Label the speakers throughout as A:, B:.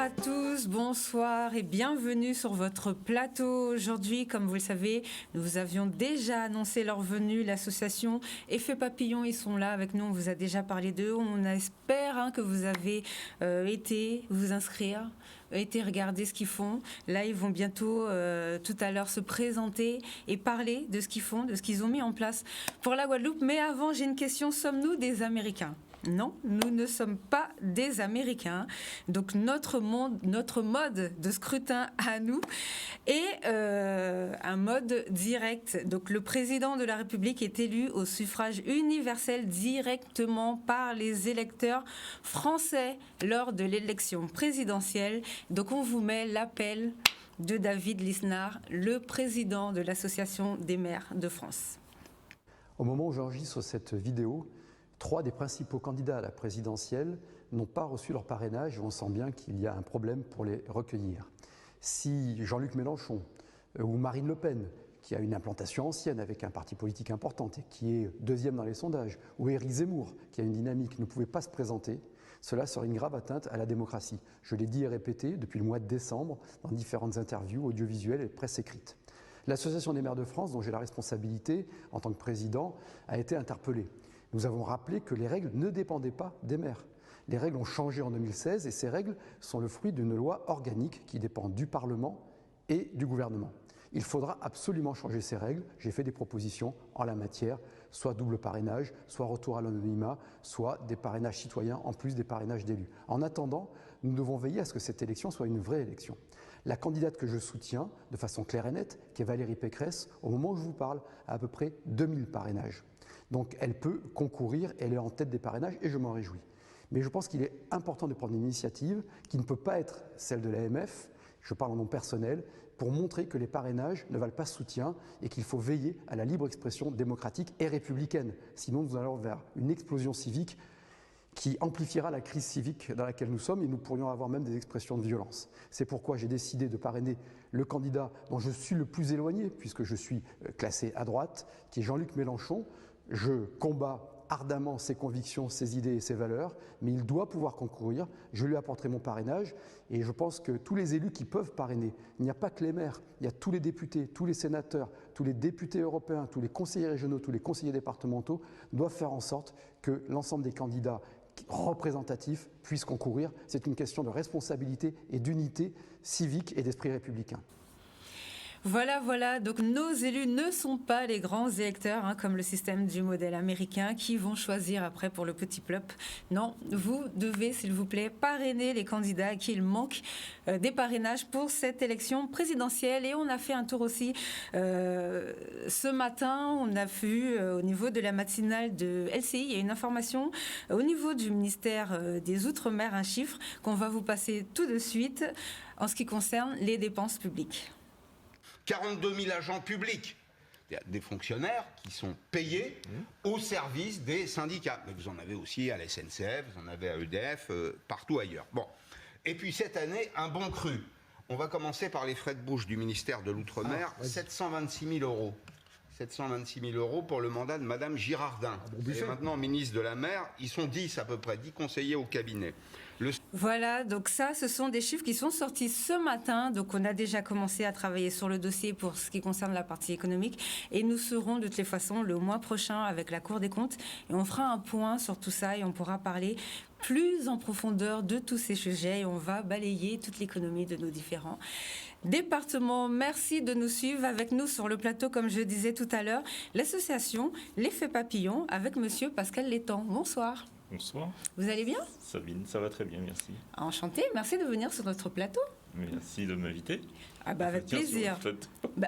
A: à tous, bonsoir et bienvenue sur votre plateau. Aujourd'hui, comme vous le savez, nous avions déjà annoncé leur venue, l'association Effet Papillon, ils sont là avec nous, on vous a déjà parlé d'eux. On espère que vous avez été vous inscrire, été regarder ce qu'ils font. Là, ils vont bientôt, tout à l'heure, se présenter et parler de ce qu'ils font, de ce qu'ils ont mis en place pour la Guadeloupe. Mais avant, j'ai une question, sommes-nous des Américains ? Non, nous ne sommes pas des Américains. Donc notre mode de scrutin à nous est un mode direct. Donc le président de la République est élu au suffrage universel directement par les électeurs français lors de l'élection présidentielle. Donc on vous met l'appel de David Lisnard, le président de l'Association des maires de France.
B: Au moment où j'enregistre cette vidéo, 3 des principaux candidats à la présidentielle n'ont pas reçu leur parrainage et on sent bien qu'il y a un problème pour les recueillir. Si Jean-Luc Mélenchon ou Marine Le Pen, qui a une implantation ancienne avec un parti politique important et qui est deuxième dans les sondages, ou Éric Zemmour, qui a une dynamique, ne pouvaient pas se présenter, cela serait une grave atteinte à la démocratie. Je l'ai dit et répété depuis le mois de décembre dans différentes interviews audiovisuelles et presse écrite. L'Association des maires de France, dont j'ai la responsabilité en tant que président, a été interpellée. Nous avons rappelé que les règles ne dépendaient pas des maires. Les règles ont changé en 2016 et ces règles sont le fruit d'une loi organique qui dépend du Parlement et du gouvernement. Il faudra absolument changer ces règles. J'ai fait des propositions en la matière, soit double parrainage, soit retour à l'anonymat, soit des parrainages citoyens en plus des parrainages d'élus. En attendant, nous devons veiller à ce que cette élection soit une vraie élection. La candidate que je soutiens de façon claire et nette, qui est Valérie Pécresse, au moment où je vous parle, a à peu près 2000 parrainages. Donc elle peut concourir, elle est en tête des parrainages et je m'en réjouis. Mais je pense qu'il est important de prendre une initiative qui ne peut pas être celle de l'AMF, je parle en nom personnel, pour montrer que les parrainages ne valent pas soutien et qu'il faut veiller à la libre expression démocratique et républicaine. Sinon nous allons vers une explosion civique qui amplifiera la crise civique dans laquelle nous sommes et nous pourrions avoir même des expressions de violence. C'est pourquoi j'ai décidé de parrainer le candidat dont je suis le plus éloigné, puisque je suis classé à droite, qui est Jean-Luc Mélenchon. Je combats ardemment ses convictions, ses idées et ses valeurs, mais il doit pouvoir concourir. Je lui apporterai mon parrainage et je pense que tous les élus qui peuvent parrainer, il n'y a pas que les maires, il y a tous les députés, tous les sénateurs, tous les députés européens, tous les conseillers régionaux, tous les conseillers départementaux doivent faire en sorte que l'ensemble des candidats représentatifs puissent concourir. C'est une question de responsabilité et d'unité civique et d'esprit républicain.
A: Voilà, donc nos élus ne sont pas les grands électeurs, comme le système du modèle américain, qui vont choisir après pour le petit peuple. Non, vous devez, s'il vous plaît, parrainer les candidats à qui il manque des parrainages pour cette élection présidentielle. Et on a fait un tour aussi ce matin, on a vu au niveau de la matinale de LCI, il y a une information au niveau du ministère des Outre-mer, un chiffre qu'on va vous passer tout de suite en ce qui concerne les dépenses publiques.
C: 42 000 agents publics. Il y a des fonctionnaires qui sont payés au service des syndicats. Mais vous en avez aussi à la SNCF, vous en avez à EDF, partout ailleurs. Bon. Et puis cette année, un bon cru. On va commencer par les frais de bouche du ministère de l'Outre-mer, 726 000 euros. 726 000 euros pour le mandat de Madame Girardin. Et maintenant ministre de la Mer, ils sont 10 à peu près, 10 conseillers au cabinet.
A: Voilà, donc ça, ce sont des chiffres qui sont sortis ce matin. Donc on a déjà commencé à travailler sur le dossier pour ce qui concerne la partie économique. Et nous serons de toutes les façons le mois prochain avec la Cour des comptes. Et on fera un point sur tout ça et on pourra parler plus en profondeur de tous ces sujets. Et on va balayer toute l'économie de nos différents départements. Merci de nous suivre avec nous sur le plateau, comme je disais tout à l'heure, l'association L'Effet Papillon avec monsieur Pascal Létang. Bonsoir.
D: Bonsoir.
A: Vous allez bien ?
D: Sabine, ça va très bien, merci.
A: Enchanté, merci de venir sur notre plateau.
D: Merci de m'inviter.
A: Avec plaisir.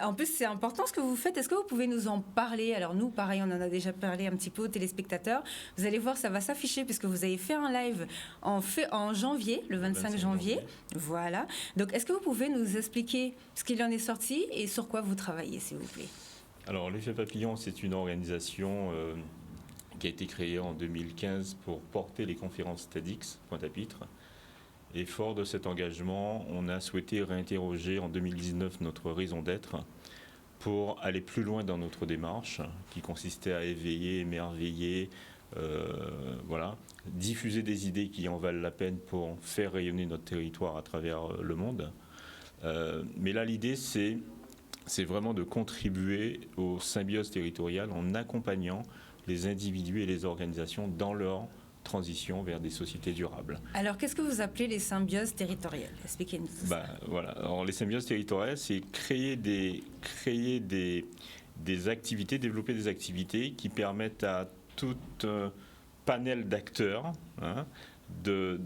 A: En plus, c'est important ce que vous faites. Est-ce que vous pouvez nous en parler ? Alors nous, pareil, on en a déjà parlé un petit peu aux téléspectateurs. Vous allez voir, ça va s'afficher puisque vous avez fait un live en janvier, le 25 janvier. Voilà. Donc, est-ce que vous pouvez nous expliquer ce qu'il en est sorti et sur quoi vous travaillez, s'il vous plaît ?
D: Alors, l'Effet Papillon, c'est une organisation qui a été créée en 2015 pour porter les conférences TEDx, Pointe-à-Pitre. Et fort de cet engagement, on a souhaité réinterroger en 2019 notre raison d'être pour aller plus loin dans notre démarche, qui consistait à éveiller, émerveiller, voilà, diffuser des idées qui en valent la peine pour faire rayonner notre territoire à travers le monde. Mais là, l'idée, c'est vraiment de contribuer aux symbioses territoriales en accompagnant les individus et les organisations dans leur transition vers des sociétés durables.
A: Alors, qu'est-ce que vous appelez les symbioses territoriales? Expliquez-nous ça.
D: Voilà. Alors, les symbioses territoriales, c'est créer des activités, développer des activités qui permettent à tout un panel d'acteurs de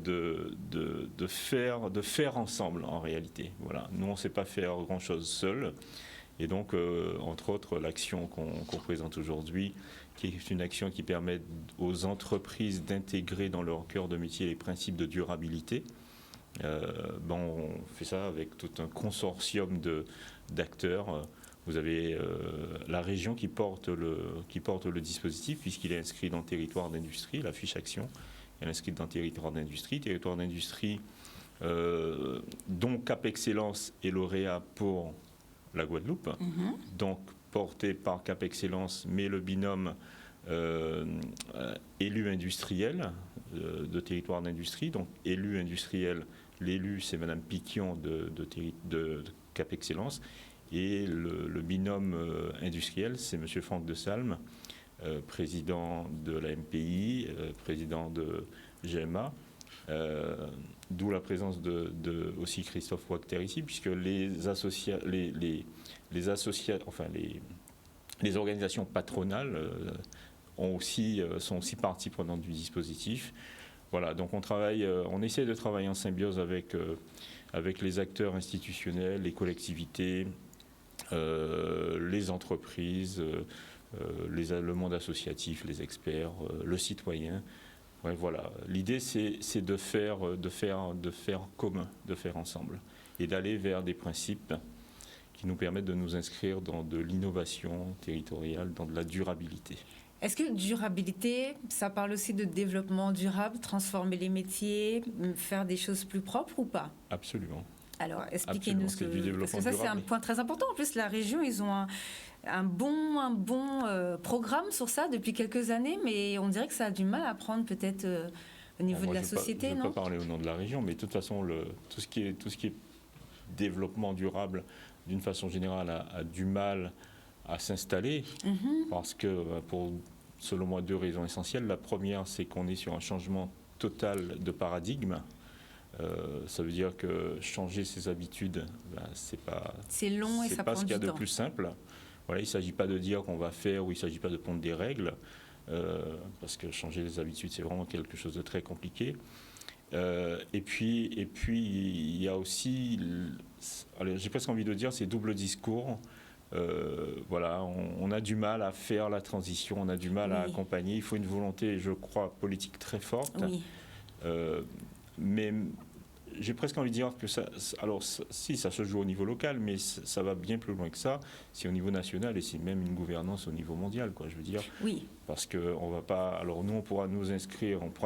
D: faire ensemble en réalité. Voilà. Nous, on ne sait pas faire grand-chose seul. Et donc, entre autres, l'action qu'on présente aujourd'hui, qui est une action qui permet aux entreprises d'intégrer dans leur cœur de métier les principes de durabilité. On fait ça avec tout un consortium d'acteurs. Vous avez la région qui porte le dispositif, puisqu'il est inscrit dans le territoire d'industrie, la fiche action. Elle est inscrite dans le territoire d'industrie, dont Cap Excellence est lauréat pour la Guadeloupe, donc porté par Cap Excellence, mais le binôme élu industriel de territoire d'industrie. Donc élu industriel, l'élu c'est Madame Piquion de Cap Excellence, et le binôme industriel c'est Monsieur Franck de Salm, président de la MPI, président de GMA. D'où la présence de aussi Christophe Wachter ici, puisque les organisations patronales sont aussi partie prenante du dispositif. Voilà, donc on essaie de travailler en symbiose avec les acteurs institutionnels, les collectivités, les entreprises, le monde associatif, les experts, le citoyen. Ouais, voilà. L'idée, c'est de faire commun, de faire ensemble, et d'aller vers des principes qui nous permettent de nous inscrire dans de l'innovation territoriale, dans de la durabilité.
A: Est-ce que durabilité, ça parle aussi de développement durable, transformer les métiers, faire des choses plus propres ou pas?
D: Absolument.
A: Alors, expliquez-nous parce que ça,
D: durable.
A: c'est un point très important. En plus, la région, ils ont un bon programme sur ça depuis quelques années, mais on dirait que ça a du mal à prendre peut-être au niveau de la société, non?
D: Je ne vais pas parler au nom de la région, mais de toute façon, tout ce qui est développement durable, d'une façon générale, a du mal à s'installer, parce que, selon moi, 2 raisons essentielles. La première, c'est qu'on est sur un changement total de paradigme. Ça veut dire que changer ses habitudes,
A: c'est long et ça prend du temps.
D: C'est pas ce qu'il y a de plus simple. Voilà, il ne s'agit pas de dire qu'on va faire, ou il ne s'agit pas de pondre des règles, parce que changer les habitudes, c'est vraiment quelque chose de très compliqué. Et puis, il y a aussi, j'ai presque envie de dire, ces doubles discours. Voilà, on a du mal à faire la transition, on a du mal à accompagner. Il faut une volonté, je crois, politique très forte.
A: Oui.
D: Mais j'ai presque envie de dire que ça se joue au niveau local, mais ça va bien plus loin que ça. C'est au niveau national et c'est même une gouvernance au niveau mondial, quoi, je veux dire.
A: Oui.
D: Parce que on va pas. Alors nous, on pourra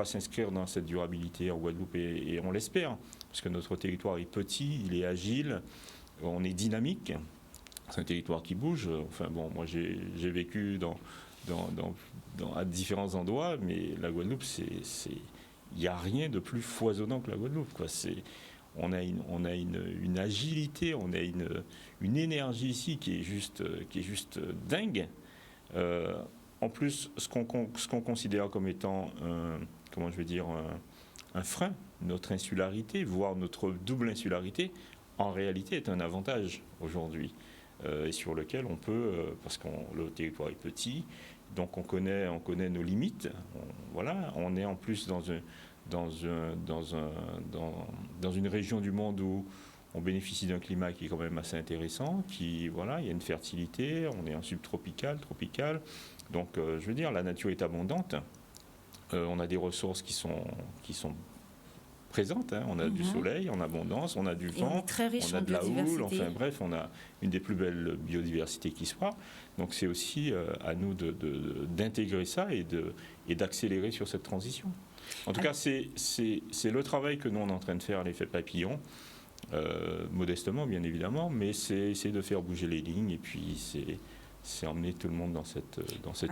D: s'inscrire dans cette durabilité en Guadeloupe et on l'espère, parce que notre territoire est petit, il est agile, on est dynamique. C'est un territoire qui bouge. Enfin bon, moi j'ai vécu à différents endroits, mais la Guadeloupe, il n'y a rien de plus foisonnant que la Guadeloupe, quoi. On a une agilité, on a une énergie ici qui est juste dingue. En plus, ce qu'on considère comme étant un frein, notre insularité, voire notre double insularité, en réalité est un avantage aujourd'hui, et sur lequel on peut, parce que le territoire est petit, donc on connaît nos limites. On est en plus dans une région du monde où on bénéficie d'un climat qui est quand même assez intéressant, il y a une fertilité, on est en subtropical, tropical. Donc, je veux dire, la nature est abondante. On a des ressources qui sont présentes. On a du soleil en abondance, on a du vent, on a de la houle. Enfin bref, on a une des plus belles biodiversités qui soit. Donc, c'est aussi à nous d'intégrer ça et d'accélérer sur cette transition. En tout cas, c'est le travail que nous, on est en train de faire à l'effet papillon. Modestement, bien évidemment, mais c'est essayer de faire bouger les lignes, et puis c'est emmener tout le monde dans cette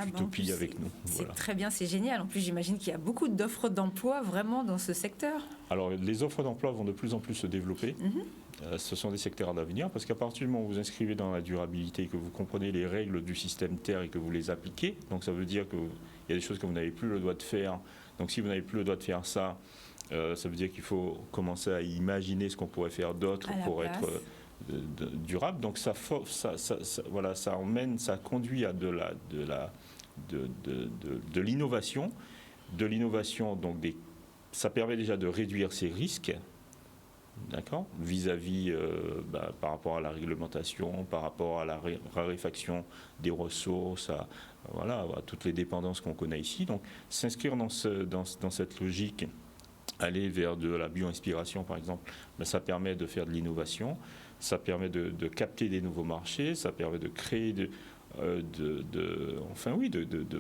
D: utopie avec nous.
A: C'est très bien, c'est génial. En plus, j'imagine qu'il y a beaucoup d'offres d'emploi vraiment dans ce secteur.
D: Alors, les offres d'emploi vont de plus en plus se développer. Ce sont des secteurs d'avenir parce qu'à partir du moment où vous inscrivez dans la durabilité, que vous comprenez les règles du système Terre et que vous les appliquez, donc ça veut dire qu'il y a des choses que vous n'avez plus le droit de faire. Donc, si vous n'avez plus le droit de faire ça, ça veut dire qu'il faut commencer à imaginer ce qu'on pourrait faire d'autre pour être durable. Donc ça conduit à de l'innovation. De l'innovation, donc ça permet déjà de réduire ses risques, d'accord, vis-à-vis par rapport à la réglementation, par rapport à la raréfaction des ressources, à toutes les dépendances qu'on connaît ici. Donc s'inscrire dans cette logique, aller vers de la bio-inspiration par exemple, ça permet de faire de l'innovation. Ça permet de capter des nouveaux marchés, ça permet de créer, de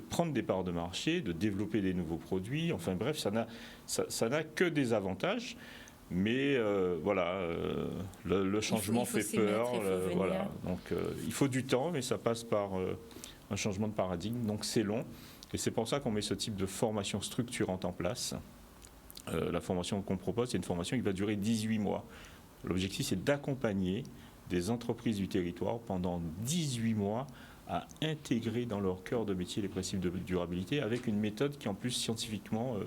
D: prendre des parts de marché, de développer des nouveaux produits. Enfin bref, ça n'a que des avantages. Mais le changement fait peur. Donc il faut du temps, mais ça passe par un changement de paradigme. Donc c'est long. Et c'est pour ça qu'on met ce type de formation structurante en place. La formation qu'on propose, c'est une formation qui va durer 18 mois. L'objectif, c'est d'accompagner des entreprises du territoire pendant 18 mois à intégrer dans leur cœur de métier les principes de durabilité avec une méthode qui est en plus scientifiquement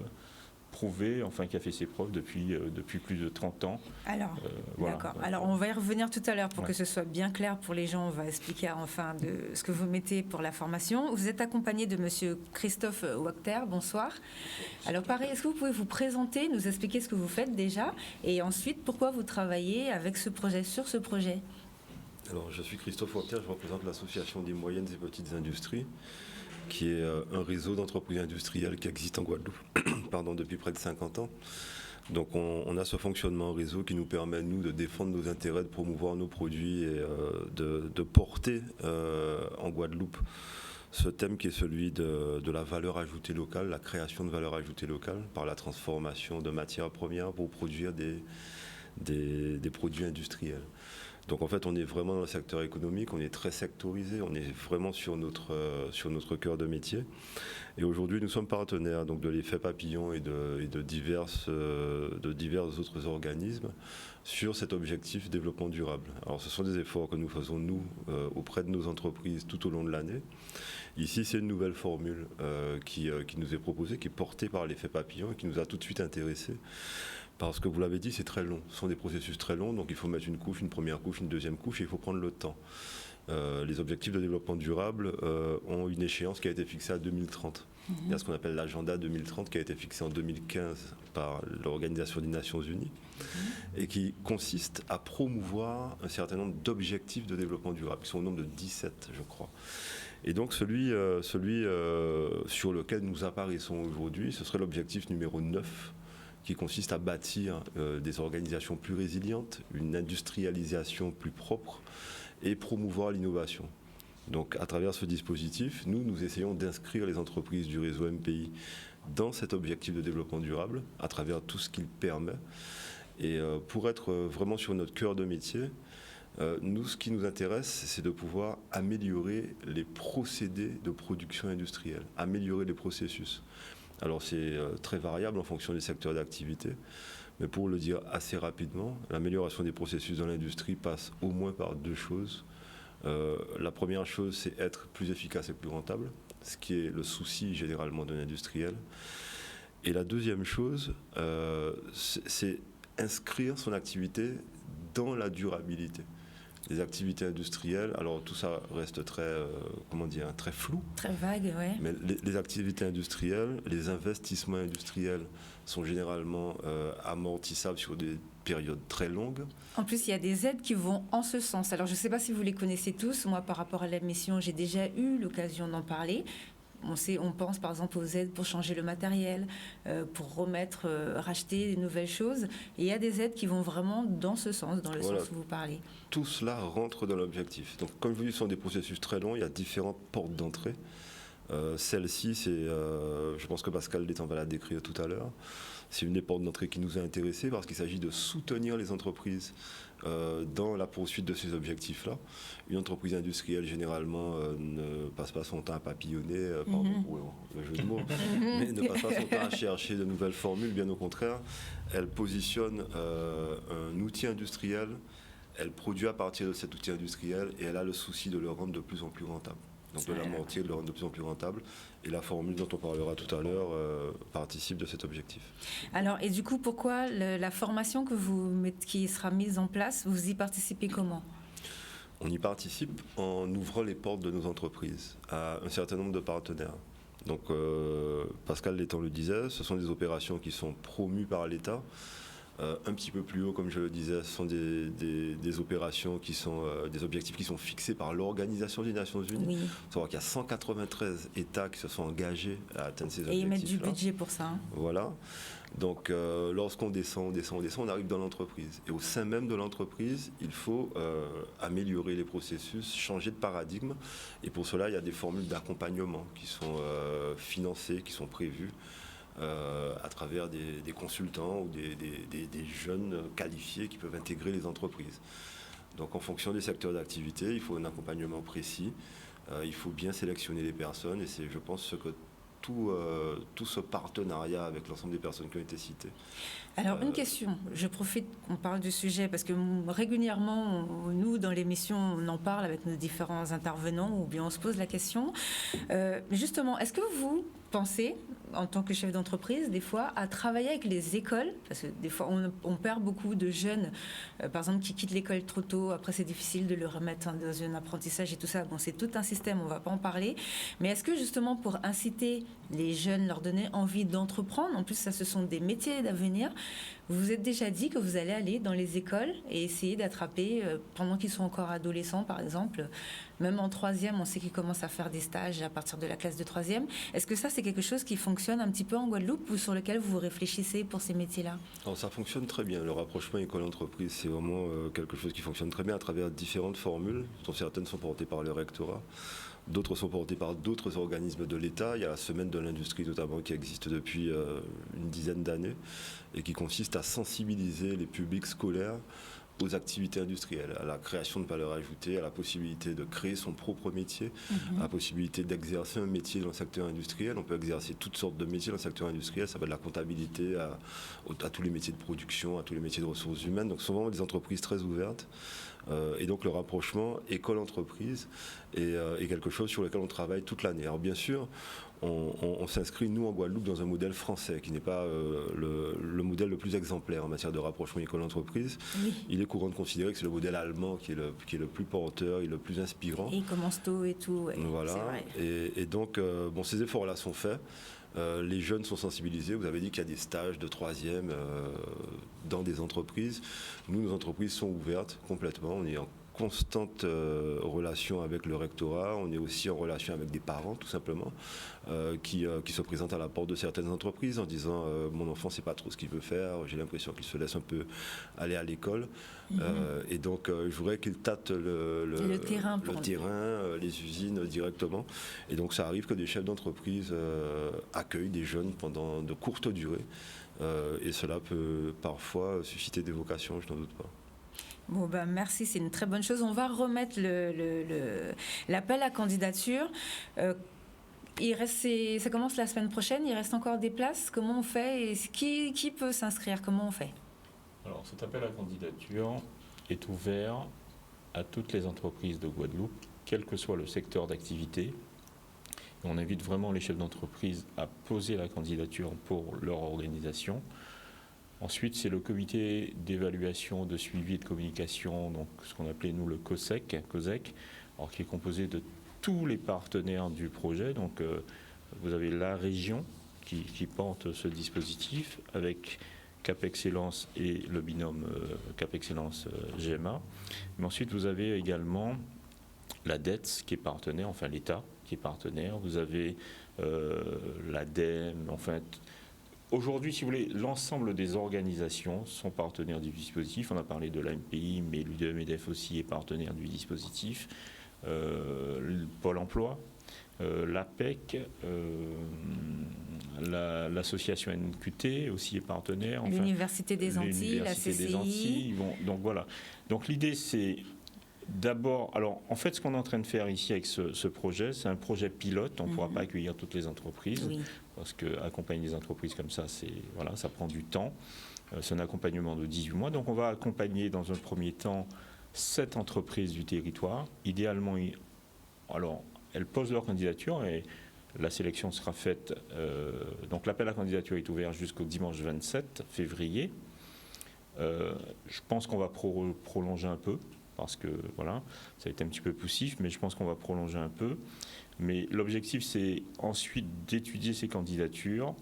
D: prouvée, qui a fait ses preuves depuis plus de 30 ans.
A: Alors, d'accord. Alors, on va y revenir tout à l'heure pour que ce soit bien clair pour les gens. On va expliquer de ce que vous mettez pour la formation. Vous êtes accompagné de Monsieur Christophe Wachter. Bonsoir. Alors, pareil, est-ce que vous pouvez vous présenter, nous expliquer ce que vous faites déjà, et ensuite pourquoi vous travaillez avec sur ce projet?
E: Alors, je suis Christophe Wachter, je représente l'association des moyennes et petites industries, qui est un réseau d'entreprises industrielles qui existe en Guadeloupe depuis près de 50 ans. Donc on a ce fonctionnement en réseau qui nous permet, nous, de défendre nos intérêts, de promouvoir nos produits et de porter en Guadeloupe ce thème qui est celui de la valeur ajoutée locale, la création de valeur ajoutée locale par la transformation de matières premières pour produire des produits industriels. Donc en fait, on est vraiment dans le secteur économique, on est très sectorisé, on est vraiment sur notre cœur de métier. Et aujourd'hui, nous sommes partenaires donc, de l'effet papillon et de divers autres organismes sur cet objectif développement durable. Alors ce sont des efforts que nous faisons, nous, auprès de nos entreprises tout au long de l'année. Ici, c'est une nouvelle formule qui nous est proposée, qui est portée par l'effet papillon et qui nous a tout de suite intéressés. Parce que vous l'avez dit, c'est très long. Ce sont des processus très longs, donc il faut mettre une couche, une première couche, une deuxième couche, et il faut prendre le temps. Les objectifs de développement durable ont une échéance qui a été fixée à 2030. Il y a ce qu'on appelle l'agenda 2030 qui a été fixé en 2015 par l'Organisation des Nations Unies et qui consiste à promouvoir un certain nombre d'objectifs de développement durable, qui sont au nombre de 17, je crois. Et donc celui sur lequel nous apparaissons aujourd'hui, ce serait l'objectif numéro 9, qui consiste à bâtir des organisations plus résilientes, une industrialisation plus propre et promouvoir l'innovation. Donc à travers ce dispositif, nous essayons d'inscrire les entreprises du réseau MPI dans cet objectif de développement durable, à travers tout ce qu'il permet. Et pour être vraiment sur notre cœur de métier, nous, ce qui nous intéresse, c'est de pouvoir améliorer les procédés de production industrielle, améliorer les processus. Alors c'est très variable en fonction des secteurs d'activité, mais pour le dire assez rapidement, l'amélioration des processus dans l'industrie passe au moins par deux choses. La première chose, c'est être plus efficace et plus rentable, ce qui est le souci généralement d'un industriel. Et la deuxième chose, c'est inscrire son activité dans la durabilité. Les activités industrielles, alors tout ça reste très flou.
A: Très vague, oui.
E: Mais les activités industrielles, les investissements industriels sont généralement amortissables sur des périodes très longues.
A: En plus, il y a des aides qui vont en ce sens. Alors, je ne sais pas si vous les connaissez tous. Moi, par rapport à la mission, j'ai déjà eu l'occasion d'en parler. On pense par exemple aux aides pour changer le matériel, pour racheter des nouvelles choses. Et il y a des aides qui vont vraiment dans ce sens, dans le sens où vous parlez.
E: Tout cela rentre dans l'objectif. Donc, comme je vous dis, ce sont des processus très longs. Il y a différentes portes d'entrée. Celle-ci, je pense que Pascal Détan va la décrire tout à l'heure, c'est une des portes d'entrée qui nous a intéressés parce qu'il s'agit de soutenir les entreprises dans la poursuite de ces objectifs-là. Une entreprise industrielle, généralement, ne passe pas son temps à papillonner, pardon pour le jeu de mots, mais ne passe pas son temps à chercher de nouvelles formules, bien au contraire. Elle positionne un outil industriel, elle produit à partir de cet outil industriel et elle a le souci de le rendre de plus en plus rentable. Donc de l'amortir, de le rendre de plus en plus rentable. Et la formule dont on parlera tout à l'heure participe de cet objectif.
A: Alors, et du coup, pourquoi la formation qui sera mise en place, vous y participez comment ?
E: On y participe en ouvrant les portes de nos entreprises à un certain nombre de partenaires. Donc, Pascal Létang le disait, ce sont des opérations qui sont promues par l'État. Un petit peu plus haut, comme je le disais, ce sont des opérations qui sont des objectifs qui sont fixés par l'Organisation des Nations Unies.
A: Oui.
E: Il faut savoir qu'il y a 193 États qui se sont engagés à atteindre ces objectifs.
A: Et ils mettent du budget pour ça. Hein.
E: Voilà. Donc, lorsqu'on descend, on arrive dans l'entreprise. Et au sein même de l'entreprise, il faut améliorer les processus, changer de paradigme. Et pour cela, il y a des formules d'accompagnement qui sont financées, qui sont prévues. À travers des consultants ou des jeunes qualifiés qui peuvent intégrer les entreprises. Donc en fonction des secteurs d'activité, il faut un accompagnement précis, il faut bien sélectionner les personnes et c'est, je pense, ce que tout ce partenariat avec l'ensemble des personnes qui ont été citées.
A: Alors, une question, je profite qu'on parle du sujet, parce que régulièrement, nous, dans l'émission, on en parle avec nos différents intervenants, ou bien on se pose la question. Justement, est-ce que vous pensez, en tant que chef d'entreprise, des fois, à travailler avec les écoles ? Parce que des fois, on perd beaucoup de jeunes, par exemple, qui quittent l'école trop tôt. Après, c'est difficile de le remettre dans un apprentissage et tout ça. Bon, c'est tout un système, on ne va pas en parler. Mais est-ce que, justement, pour inciter les jeunes, leur donner envie d'entreprendre, en plus, ça, ce sont des métiers d'avenir, vous vous êtes déjà dit que vous allez aller dans les écoles et essayer d'attraper, pendant qu'ils sont encore adolescents, par exemple, même en troisième, on sait qu'ils commencent à faire des stages à partir de la classe de troisième. Est-ce que ça, c'est quelque chose qui fonctionne un petit peu en Guadeloupe ou sur lequel vous réfléchissez pour ces métiers-là ?
E: Alors, ça fonctionne très bien. Le rapprochement école-entreprise, c'est vraiment quelque chose qui fonctionne très bien à travers différentes formules, dont certaines sont portées par le rectorat. D'autres sont portées par d'autres organismes de l'État. Il y a la Semaine de l'Industrie notamment qui existe depuis une dizaine d'années et qui consiste à sensibiliser les publics scolaires aux activités industrielles, à la création de valeur ajoutée, à la possibilité de créer son propre métier, à la possibilité d'exercer un métier dans le secteur industriel. On peut exercer toutes sortes de métiers dans le secteur industriel, ça va de la comptabilité à tous les métiers de production, à tous les métiers de ressources humaines. Donc, ce sont vraiment des entreprises très ouvertes. Et donc le rapprochement école-entreprise est quelque chose sur lequel on travaille toute l'année. Alors bien sûr, on s'inscrit, nous, en Guadeloupe, dans un modèle français qui n'est pas le modèle le plus exemplaire en matière de rapprochement école-entreprise. Oui. Il est courant de considérer que c'est le modèle allemand qui est le plus porteur et le plus inspirant.
A: Et il commence tôt et tout. Ouais,
E: voilà. C'est vrai. Et donc, ces efforts-là sont faits. Les jeunes sont sensibilisés. Vous avez dit qu'il y a des stages de troisième dans des entreprises. Nous, nos entreprises sont ouvertes complètement. On est en constante relation avec le rectorat. On est aussi en relation avec des parents, tout simplement, qui se présentent à la porte de certaines entreprises en disant mon enfant, c'est pas trop ce qu'il veut faire. J'ai l'impression qu'il se laisse un peu aller à l'école. Et donc, je voudrais qu'il tâte le terrain, les usines directement. Et donc, ça arrive que des chefs d'entreprise accueillent des jeunes pendant de courtes durées. Et cela peut parfois susciter des vocations, je n'en doute pas.
A: Bon, merci, c'est une très bonne chose. On va remettre l'appel à candidature. Ça commence la semaine prochaine, il reste encore des places. Comment on fait et qui peut s'inscrire ? Comment on fait ?
D: Alors, cet appel à candidature est ouvert à toutes les entreprises de Guadeloupe, quel que soit le secteur d'activité. Et on invite vraiment les chefs d'entreprise à poser la candidature pour leur organisation. Ensuite, c'est le comité d'évaluation, de suivi et de communication, donc ce qu'on appelait nous le COSEC, alors qui est composé de tous les partenaires du projet. Donc, vous avez la région qui porte ce dispositif avec Cap Excellence et le binôme Cap Excellence GMA. Mais ensuite, vous avez également la DETS qui est partenaire, enfin l'État qui est partenaire. Vous avez l'ADEME, enfin. Aujourd'hui, si vous voulez, l'ensemble des organisations sont partenaires du dispositif. On a parlé de l'AMPI, mais l'UDEMEDEF aussi est partenaire du dispositif. Pôle emploi, l'APEC, l'association NQT aussi est partenaire. Enfin,
A: l'Université des Antilles, la CCI.
D: Des Antilles, donc voilà. Donc l'idée c'est d'abord, alors en fait ce qu'on est en train de faire ici avec ce projet, c'est un projet pilote, on ne pourra pas accueillir toutes les entreprises, parce qu'accompagner des entreprises comme ça, ça prend du temps. C'est un accompagnement de 18 mois, donc on va accompagner dans un premier temps 7 entreprises du territoire. Idéalement, alors elles posent leur candidature et la sélection sera faite, donc l'appel à candidature est ouvert jusqu'au dimanche 27 février. Je pense qu'on va prolonger un peu, parce que voilà, ça a été un petit peu poussif, mais je pense qu'on va prolonger un peu. Mais l'objectif, c'est ensuite d'étudier ces candidatures,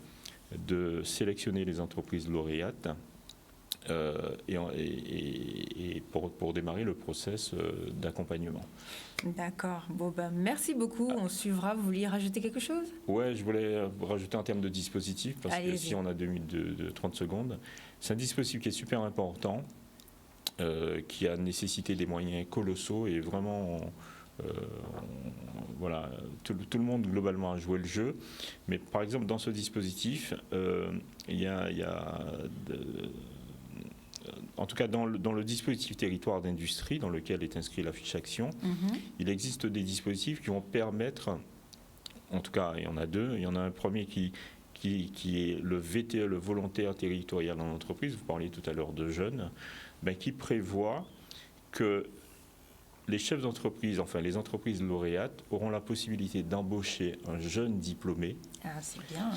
D: de sélectionner les entreprises lauréates et pour démarrer le process d'accompagnement.
A: D'accord. Bon, merci beaucoup. On suivra. Vous vouliez rajouter quelque chose ?
D: Ouais, je voulais rajouter en termes de dispositif, parce que si on a 2 minutes de 30 secondes, c'est un dispositif qui est super important, qui a nécessité des moyens colossaux et vraiment, voilà, tout le monde globalement a joué le jeu. Mais par exemple, dans ce dispositif, il y a en tout cas dans le dispositif territoire d'industrie dans lequel est inscrit la fiche action, il existe des dispositifs qui vont permettre, en tout cas il y en a 2, il y en a un premier qui est le VTE, le volontaire territorial en entreprise, vous parliez tout à l'heure de jeunes, qui prévoit que les chefs d'entreprise, enfin les entreprises lauréates, auront la possibilité d'embaucher un jeune diplômé.
A: Ah, c'est bien.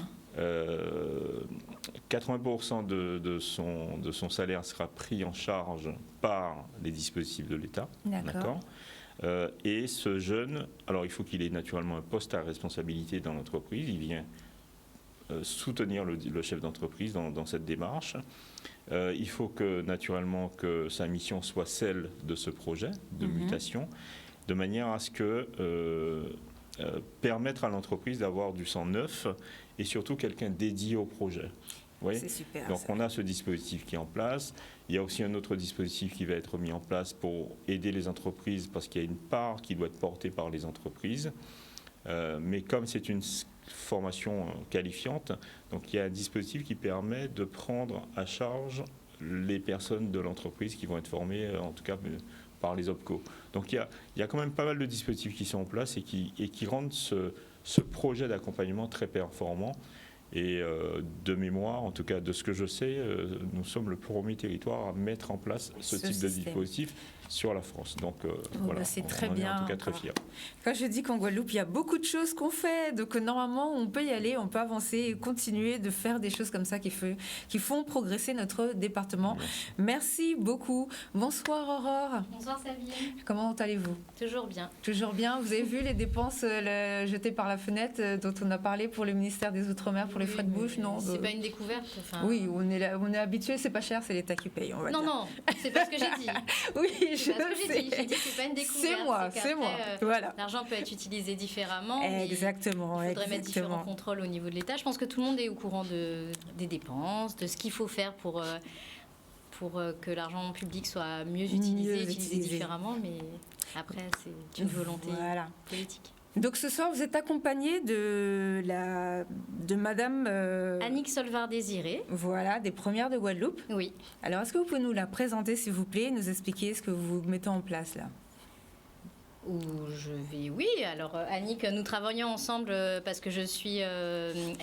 D: 80% de son salaire sera pris en charge par les dispositifs de l'État.
A: D'accord.
D: Et ce jeune, alors il faut qu'il ait naturellement un poste à responsabilité dans l'entreprise, il vient soutenir le chef d'entreprise dans cette démarche. Il faut naturellement que sa mission soit celle de ce projet de mutation, de manière à ce que permettre à l'entreprise d'avoir du sang neuf et surtout quelqu'un dédié au projet. Vous voyez ?
A: C'est super.
D: Donc on a ce dispositif qui est en place. Il y a aussi un autre dispositif qui va être mis en place pour aider les entreprises, parce qu'il y a une part qui doit être portée par les entreprises. Mais comme c'est une formation qualifiante, donc il y a un dispositif qui permet de prendre à charge les personnes de l'entreprise qui vont être formées, en tout cas par les OPCO. Donc il y a quand même pas mal de dispositifs qui sont en place et qui rendent ce projet d'accompagnement très performant. Et de mémoire, en tout cas de ce que je sais, nous sommes le premier territoire à mettre en place ce type de dispositif sur la France. Donc voilà,
A: c'est
D: on
A: très
D: en
A: bien.
D: est en tout cas très fiers.
A: Quand je dis qu'en Guadeloupe, il y a beaucoup de choses qu'on fait, donc normalement on peut y aller, on peut avancer et continuer de faire des choses comme ça qui font progresser notre département. Merci beaucoup. Bonsoir Aurore.
F: Bonsoir Sabine.
A: Comment allez-vous ?
F: Toujours bien.
A: Toujours bien. Vous avez vu les dépenses jetées par la fenêtre dont on a parlé pour le ministère des Outre-mer, pour les frais de bouche, non ?
F: C'est pas une découverte.
A: Oui, on est habitué, c'est pas cher, c'est l'État qui paye. On va dire.
F: Non, c'est pas ce que j'ai dit.
A: Oui,
F: c'est pas ce que j'ai dit. J'ai dit que c'est pas une découverte.
A: C'est moi. Voilà.
F: L'argent peut être utilisé différemment.
A: Exactement.
F: Il faudrait mettre différents contrôles au niveau de l'État. Je pense que tout le monde est au courant des dépenses, de ce qu'il faut faire pour que l'argent public soit mieux utilisé différemment. Mais après, c'est une volonté politique.
A: Donc ce soir, vous êtes accompagnée de Madame
F: Annick Solvard-Désiré.
A: Voilà, des premières de Guadeloupe.
F: Oui.
A: Alors, est-ce que vous pouvez nous la présenter, s'il vous plaît, nous expliquer ce que vous mettez en place là ?
F: Oui. Alors Annick, nous travaillons ensemble parce que je suis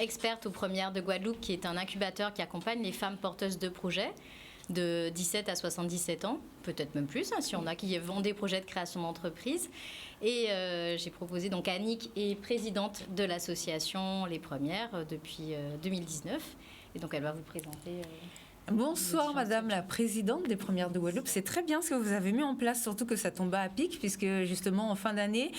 F: experte aux premières de Guadeloupe, qui est un incubateur qui accompagne les femmes porteuses de projets de 17 à 77 ans, peut-être même plus, si on a qui ont des projets de création d'entreprise. Et j'ai proposé, donc Annick est présidente de l'association Les Premières depuis 2019. Et donc elle va vous présenter...
A: Bonsoir Madame la Présidente des Premières de Guadeloupe. C'est très bien ce que vous avez mis en place, surtout que ça tombe à pic, puisque justement en fin d'année,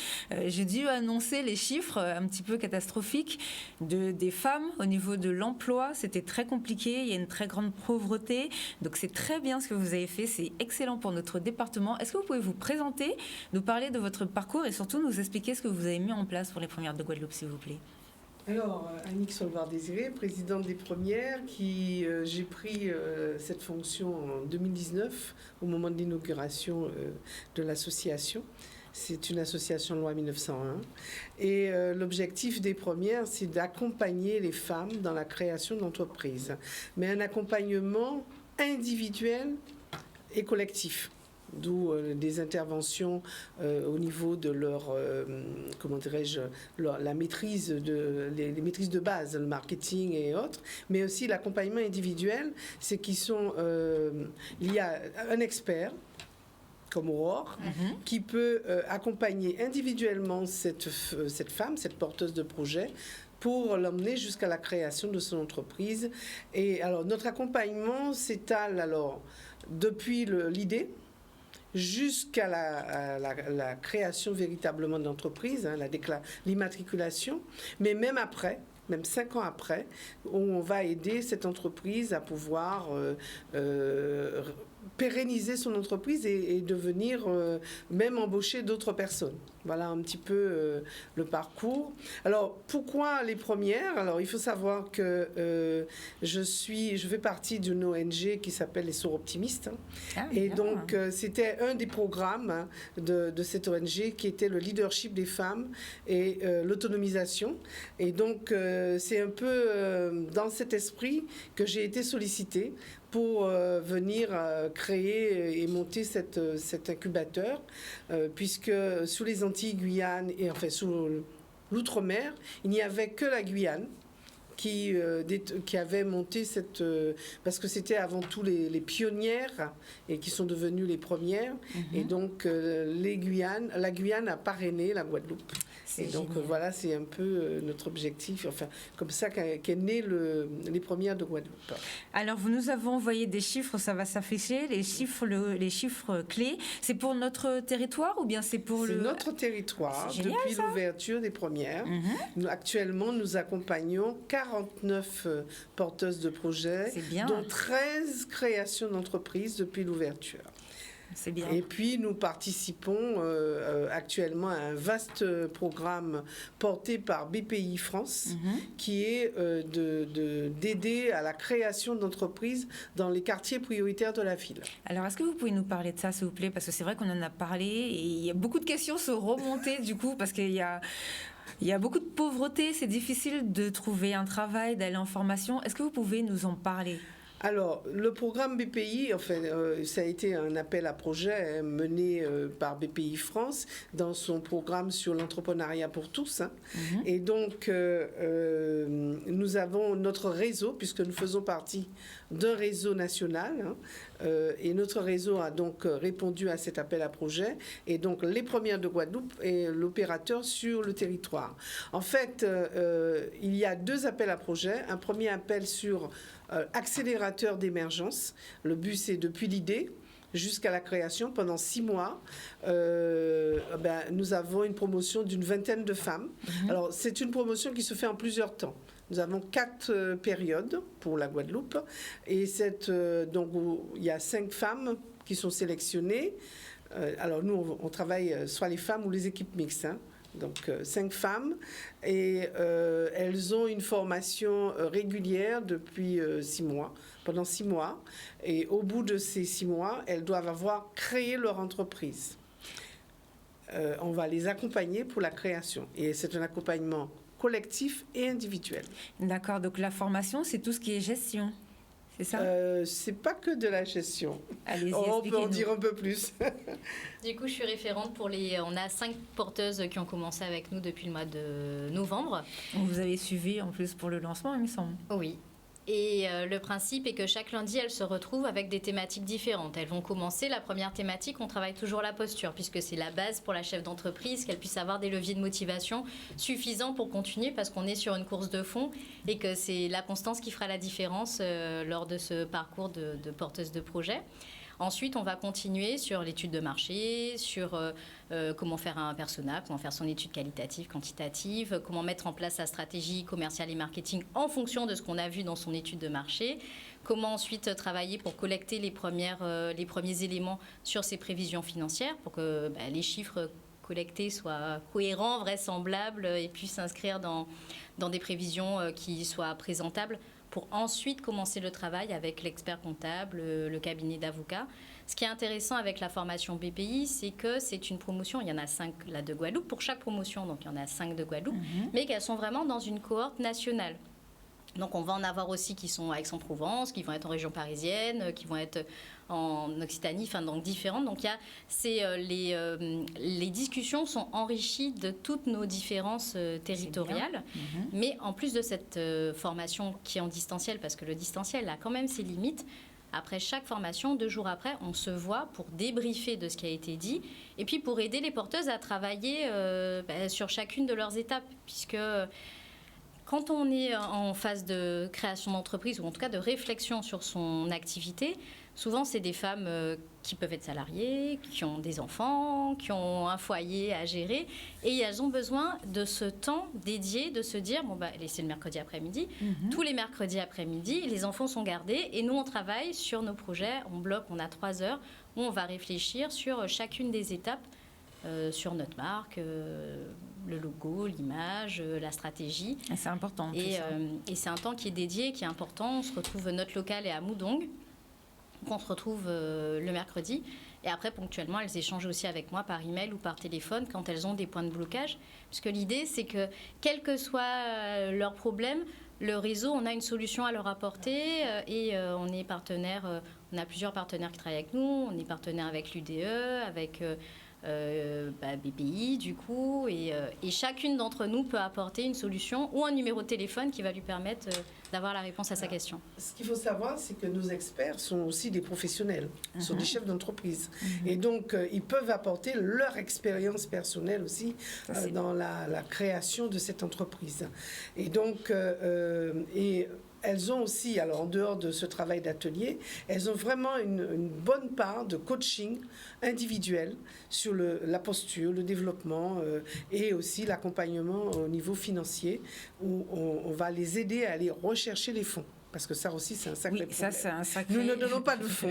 A: j'ai dû annoncer les chiffres un petit peu catastrophiques des femmes au niveau de l'emploi. C'était très compliqué, il y a une très grande pauvreté. Donc c'est très bien ce que vous avez fait, c'est excellent pour notre département. Est-ce que vous pouvez vous présenter, nous parler de votre parcours et surtout nous expliquer ce que vous avez mis en place pour les Premières de Guadeloupe, s'il vous plaît ?
G: Alors, Annick Solvard-Désiré, présidente des Premières, j'ai pris cette fonction en 2019, au moment de l'inauguration de l'association. C'est une association loi 1901. Et l'objectif des premières, c'est d'accompagner les femmes dans la création d'entreprises. Mais un accompagnement individuel et collectif. D'où des interventions au niveau de leur, comment dirais-je, la maîtrise les maîtrises de base, le marketing et autres, mais aussi l'accompagnement individuel, c'est qu'il y a un expert comme Aurore, qui peut accompagner individuellement cette femme, cette porteuse de projet, pour l'emmener jusqu'à la création de son entreprise. Et alors, notre accompagnement s'étale alors depuis l'idée, jusqu'à la création véritablement d'entreprise, l'immatriculation, mais même après, même 5 ans après, on va aider cette entreprise à pouvoir pérenniser son entreprise et devenir même embaucher d'autres personnes. Voilà un petit peu le parcours. Alors, pourquoi les premières? Alors, il faut savoir que je fais partie d'une ONG qui s'appelle les Soeurs Optimistes. Et donc, c'était un des programmes de cette ONG qui était le leadership des femmes et l'autonomisation. Et donc, c'est un peu dans cet esprit que j'ai été sollicitée pour venir créer et monter cet incubateur, puisque sous les Antilles, Guyane, et enfin sous l'outre-mer, il n'y avait que la Guyane qui avait monté parce que c'était avant tout les pionnières et qui sont devenues les premières. Et donc, la Guyane a parrainé la Guadeloupe. Et donc, voilà, c'est un peu notre objectif. Enfin, comme ça qu'est née les premières de Guadeloupe.
A: Alors, vous nous avez envoyé des chiffres, ça va s'afficher, les chiffres clés. C'est pour notre territoire ou bien c'est pour
G: C'est notre territoire, depuis l'ouverture des premières. Actuellement, nous accompagnons 49 porteuses de projets, dont 13 créations d'entreprises depuis l'ouverture.
A: C'est bien.
G: Et puis, nous participons actuellement à un vaste programme porté par BPI France, qui est d'aider à la création d'entreprises dans les quartiers prioritaires de la ville.
A: Alors, est-ce que vous pouvez nous parler de ça, s'il vous plaît? Parce que c'est vrai qu'on en a parlé et il y a beaucoup de questions se remonter, du coup, parce qu'il y a beaucoup de pauvreté, c'est difficile de trouver un travail, d'aller en formation. Est-ce que vous pouvez nous en parler?
G: Alors, le programme BPI, enfin, ça a été un appel à projet mené par BPI France dans son programme sur l'entrepreneuriat pour tous. Et donc, nous avons notre réseau, puisque nous faisons partie d'un réseau national. Et notre réseau a donc répondu à cet appel à projet. Et donc, les premières de Guadeloupe est l'opérateur sur le territoire. En fait, il y a 2 appels à projet. Un premier appel sur accélérateur d'émergence. Le but, c'est depuis l'idée jusqu'à la création, pendant 6 mois, nous avons une promotion d'une 20aine de femmes. Alors, c'est une promotion qui se fait en plusieurs temps. Nous avons 4 périodes pour la Guadeloupe. Et donc, il y a 5 femmes qui sont sélectionnées. Alors, nous, on travaille soit les femmes ou les équipes mixtes. Donc, 5 femmes. Et elles ont une formation régulière depuis 6 mois, pendant 6 mois. Et au bout de ces 6 mois, elles doivent avoir créé leur entreprise. On va les accompagner pour la création. Et c'est un accompagnement collectif et individuel.
A: D'accord, donc la formation, c'est tout ce qui est gestion, c'est ça?
G: C'est pas que de la gestion.
A: Allez-y,
G: on peut en dire un peu plus.
F: Du coup, je suis référente on a 5 porteuses qui ont commencé avec nous depuis le mois de novembre.
A: Vous avez suivi en plus pour le lancement, il me semble.
F: Oui. Et le principe est que chaque lundi, elles se retrouvent avec des thématiques différentes. Elles vont commencer. La première thématique, on travaille toujours la posture, puisque c'est la base pour la chef d'entreprise, qu'elle puisse avoir des leviers de motivation suffisants pour continuer, parce qu'on est sur une course de fond et que c'est la constance qui fera la différence lors de ce parcours de porteuse de projet. Ensuite, on va continuer sur l'étude de marché, sur comment faire un persona, comment faire son étude qualitative, quantitative, comment mettre en place sa stratégie commerciale et marketing en fonction de ce qu'on a vu dans son étude de marché, comment ensuite travailler pour collecter les premiers éléments sur ses prévisions financières pour que les chiffres collectés soient cohérents, vraisemblables et puissent s'inscrire dans des prévisions qui soient présentables, pour ensuite commencer le travail avec l'expert comptable, le cabinet d'avocats, Ce qui est intéressant avec la formation BPI, c'est que c'est une promotion, il y en a 5 là de Guadeloupe, pour chaque promotion, donc il y en a 5 de Guadeloupe, mais qu'elles sont vraiment dans une cohorte nationale. Donc on va en avoir aussi qui sont à Aix-en-Provence, qui vont être en région parisienne, qui vont être en Occitanie, enfin donc différentes. Donc les discussions sont enrichies de toutes nos différences territoriales. Mais en plus de cette formation qui est en distanciel, parce que le distanciel a quand même ses limites, après chaque formation, 2 jours après, on se voit pour débriefer de ce qui a été dit et puis pour aider les porteuses à travailler sur chacune de leurs étapes, puisque quand on est en phase de création d'entreprise, ou en tout cas de réflexion sur son activité, souvent c'est des femmes qui peuvent être salariées, qui ont des enfants, qui ont un foyer à gérer, et elles ont besoin de ce temps dédié, de se dire, c'est le mercredi après-midi, tous les mercredis après-midi, les enfants sont gardés, et nous on travaille sur nos projets, on bloque, on a 3 heures, où on va réfléchir sur chacune des étapes, sur notre marque, le logo, l'image, la stratégie.
A: Et c'est important.
F: Et c'est un temps qui est dédié, qui est important. On se retrouve, notre local est à Moudong, qu'on se retrouve le mercredi. Et après, ponctuellement, elles échangent aussi avec moi par email ou par téléphone quand elles ont des points de blocage. Puisque l'idée, c'est que, quel que soit leur problème, le réseau, on a une solution à leur apporter et on est partenaire, on a plusieurs partenaires qui travaillent avec nous. On est partenaire avec l'UDE, avec BPI du coup, et chacune d'entre nous peut apporter une solution ou un numéro de téléphone qui va lui permettre d'avoir la réponse à sa question.
G: Ce qu'il faut savoir, c'est que nos experts sont aussi des professionnels, sont des chefs d'entreprise. Et donc, ils peuvent apporter leur expérience personnelle aussi dans la création de cette entreprise. Et donc, elles ont aussi, alors en dehors de ce travail d'atelier, elles ont vraiment une bonne part de coaching individuel sur la posture, le développement et aussi l'accompagnement au niveau financier, où on va les aider à aller rechercher les fonds. Parce que ça aussi, c'est un sacré problème.
A: Ça, c'est un sacré...
G: Nous ne donnons pas de fonds.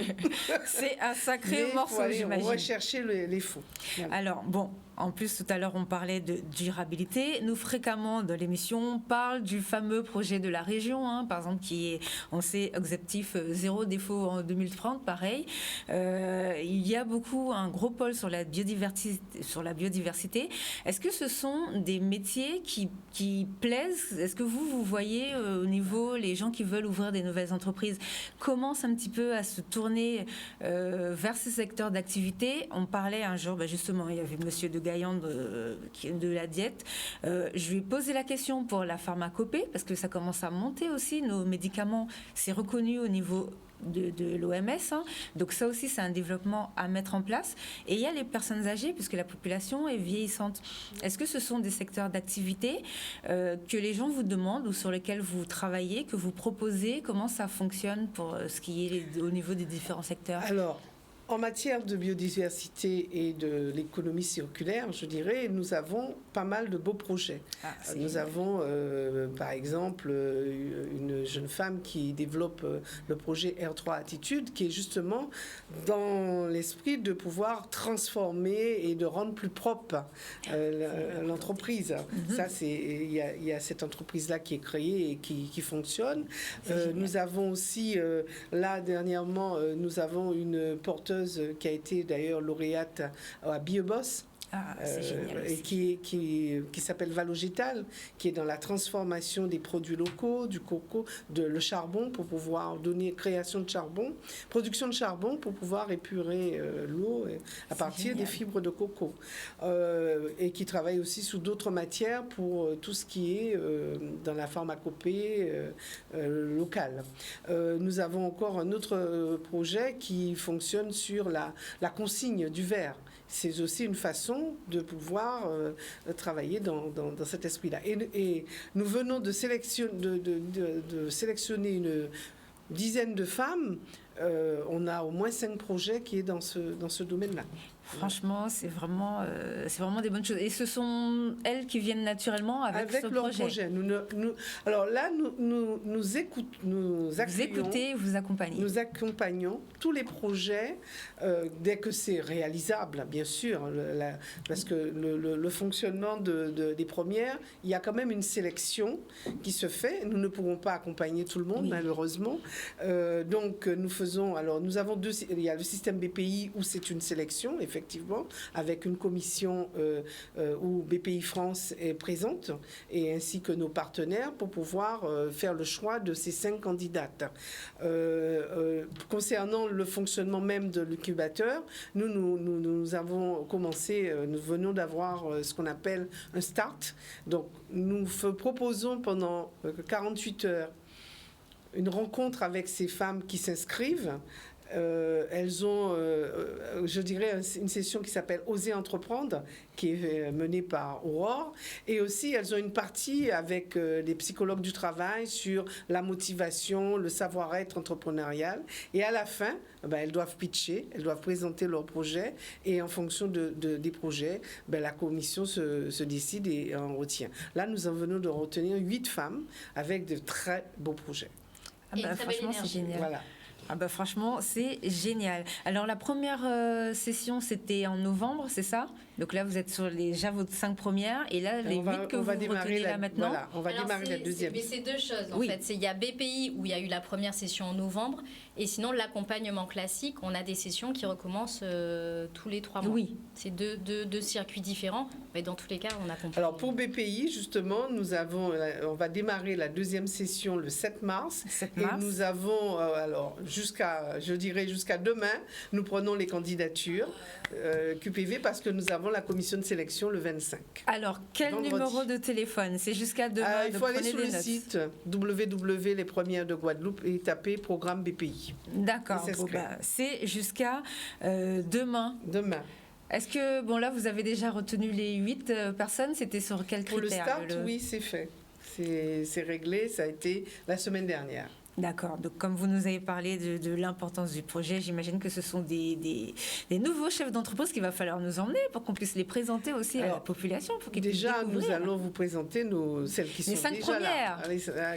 A: C'est un sacré morceau, j'imagine.
G: Mais il faut aller rechercher les fonds. Voilà.
A: Alors, bon, en plus, tout à l'heure, on parlait de durabilité. Nous, fréquemment, dans l'émission, on parle du fameux projet de la région, par exemple, qui est, on sait, objectif 0 défaut en 2030, pareil. Il y a beaucoup, un gros pôle sur la biodiversité. Est-ce que ce sont des métiers qui plaisent? Est-ce que vous voyez au niveau, les gens qui veulent ouvrir des nouvelles entreprises commencent un petit peu à se tourner vers ce secteur d'activité? On parlait un jour, justement, il y avait monsieur de Gaillan de la diète. Je lui ai posé la question pour la pharmacopée, parce que ça commence à monter aussi, nos médicaments, c'est reconnu au niveau de l'OMS, donc ça aussi c'est un développement à mettre en place. Et il y a les personnes âgées, puisque la population est vieillissante. Est-ce que ce sont des secteurs d'activité que les gens vous demandent ou sur lesquels vous travaillez, que vous proposez? Comment ça fonctionne pour ce qui est au niveau des différents secteurs?
G: Alors, en matière de biodiversité et de l'économie circulaire, je dirais, nous avons pas mal de beaux projets. Nous avons, par exemple, une jeune femme qui développe le projet R3 Attitude, qui est justement dans l'esprit de pouvoir transformer et de rendre plus propre l'entreprise. Ça, il y a cette entreprise-là qui est créée et qui fonctionne. Nous avons aussi, là, dernièrement, nous avons une porteuse qui a été d'ailleurs lauréate à Bioboss. Et qui s'appelle Valogétal, qui est dans la transformation des produits locaux, du coco, le charbon, pour pouvoir donner création de charbon, production de charbon pour pouvoir épurer l'eau à partir des fibres de coco. Et qui travaille aussi sous d'autres matières pour tout ce qui est dans la pharmacopée locale. Nous avons encore un autre projet qui fonctionne sur la consigne du verre. C'est aussi une façon de pouvoir travailler dans cet esprit-là. Et nous venons de sélectionner une dizaine de femmes. On a au moins 5 projets qui est dans ce domaine-là.
A: Franchement, c'est vraiment des bonnes choses. Et ce sont elles qui viennent naturellement avec ce
G: leur
A: projet.
G: Alors là, nous accueillons,
A: vous écoutez, vous accompagnez.
G: Nous accompagnons tous les projets dès que c'est réalisable, bien sûr, parce que le fonctionnement des premières, il y a quand même une sélection qui se fait. Nous ne pourrons pas accompagner tout le monde, malheureusement. Donc, nous avons il y a le système BPI où c'est une sélection, effectivement, avec une commission où BPI France est présente, et ainsi que nos partenaires, pour pouvoir faire le choix de ces 5 candidates. Concernant le fonctionnement même de l'incubateur, nous avons commencé, nous venons d'avoir ce qu'on appelle un start. Donc, nous proposons pendant 48 heures une rencontre avec ces femmes qui s'inscrivent. Elles ont, je dirais, une session qui s'appelle Oser entreprendre, qui est menée par Aurore. Et aussi, elles ont une partie avec les psychologues du travail sur la motivation, le savoir-être entrepreneurial. Et à la fin, elles doivent pitcher, elles doivent présenter leur projet. Et en fonction des projets, la commission se décide et en retient. Là, nous en venons de retenir 8 femmes avec de très beaux projets.
A: Franchement, c'est génial.
G: Voilà.
A: Franchement, c'est génial. Alors, la première session, c'était en novembre, c'est ça? Donc là, vous êtes sur déjà vos 5 premières. Et là, les 8 que vous retenez là maintenant.
G: Voilà, on va démarrer la deuxième.
F: Mais c'est 2 choses, en fait. Il y a BPI, où il y a eu la première session en novembre. Et sinon, l'accompagnement classique, on a des sessions qui recommencent tous les 3 mois. Oui. C'est deux circuits différents. Mais dans tous les cas, on accompagne.
G: Alors, pour BPI, justement, on va démarrer la deuxième session le 7 mars. Et nous avons, jusqu'à demain, nous prenons les candidatures QPV parce que nous avons la commission de sélection le 25.
A: Alors, quel numéro de téléphone? C'est jusqu'à demain.
G: Il faut aller sur le site www.lespremières de Guadeloupe et taper programme BPI.
A: D'accord. C'est jusqu'à demain.
G: Demain.
A: Est-ce que, là, vous avez déjà retenu les 8 personnes? C'était sur quel critère?
G: Pour le start, oui, c'est fait. C'est réglé, ça a été la semaine dernière.
A: D'accord. Donc, comme vous nous avez parlé de l'importance du projet, j'imagine que ce sont des nouveaux chefs d'entreprise qu'il va falloir nous emmener pour qu'on puisse les présenter aussi à la population. Pour qu'ils
G: déjà, nous allons vous présenter celles qui sont déjà là,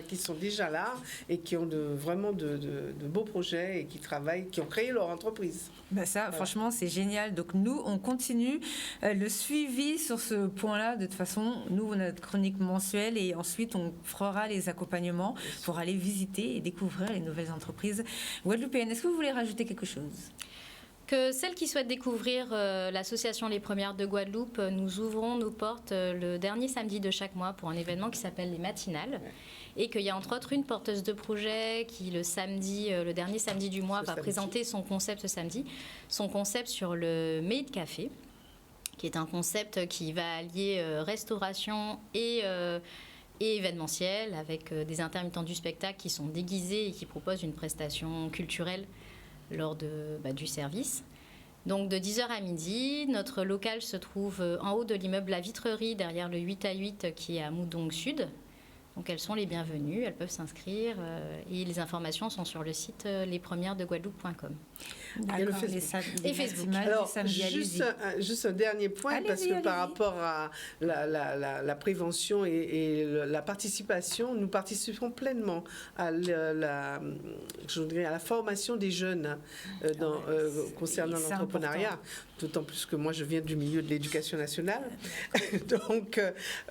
G: qui sont déjà là et qui ont vraiment de beaux projets et qui travaillent, qui ont créé leur entreprise.
A: Franchement, c'est génial. Donc, nous, on continue le suivi sur ce point-là. De toute façon, nous, on a notre chronique mensuelle et ensuite, on fera les accompagnements pour aller visiter et découvrir les nouvelles entreprises guadeloupéennes. Est-ce que vous voulez rajouter quelque chose?
F: Que celles qui souhaitent découvrir l'association Les Premières de Guadeloupe, nous ouvrons nos portes le dernier samedi de chaque mois pour un événement qui s'appelle les Matinales. Et qu'il y a entre autres une porteuse de projet qui le dernier samedi du mois va présenter son concept ce samedi. Son concept sur le Made Café, qui est un concept qui va allier restauration et événementiel avec des intermittents du spectacle qui sont déguisés et qui proposent une prestation culturelle lors du service. Donc de 10h à midi, notre local se trouve en haut de l'immeuble La Vitrerie, derrière le 8 à 8 qui est à Moudong Sud. Donc elles sont les bienvenues, elles peuvent s'inscrire et les informations sont sur le site lespremieresdeguadeloupe.com.
A: Et Facebook.
G: Alors, juste un dernier point, parce que par rapport à la prévention et la participation, nous participons pleinement à la formation des jeunes concernant l'entrepreneuriat. D'autant plus que moi, je viens du milieu de l'éducation nationale. Donc,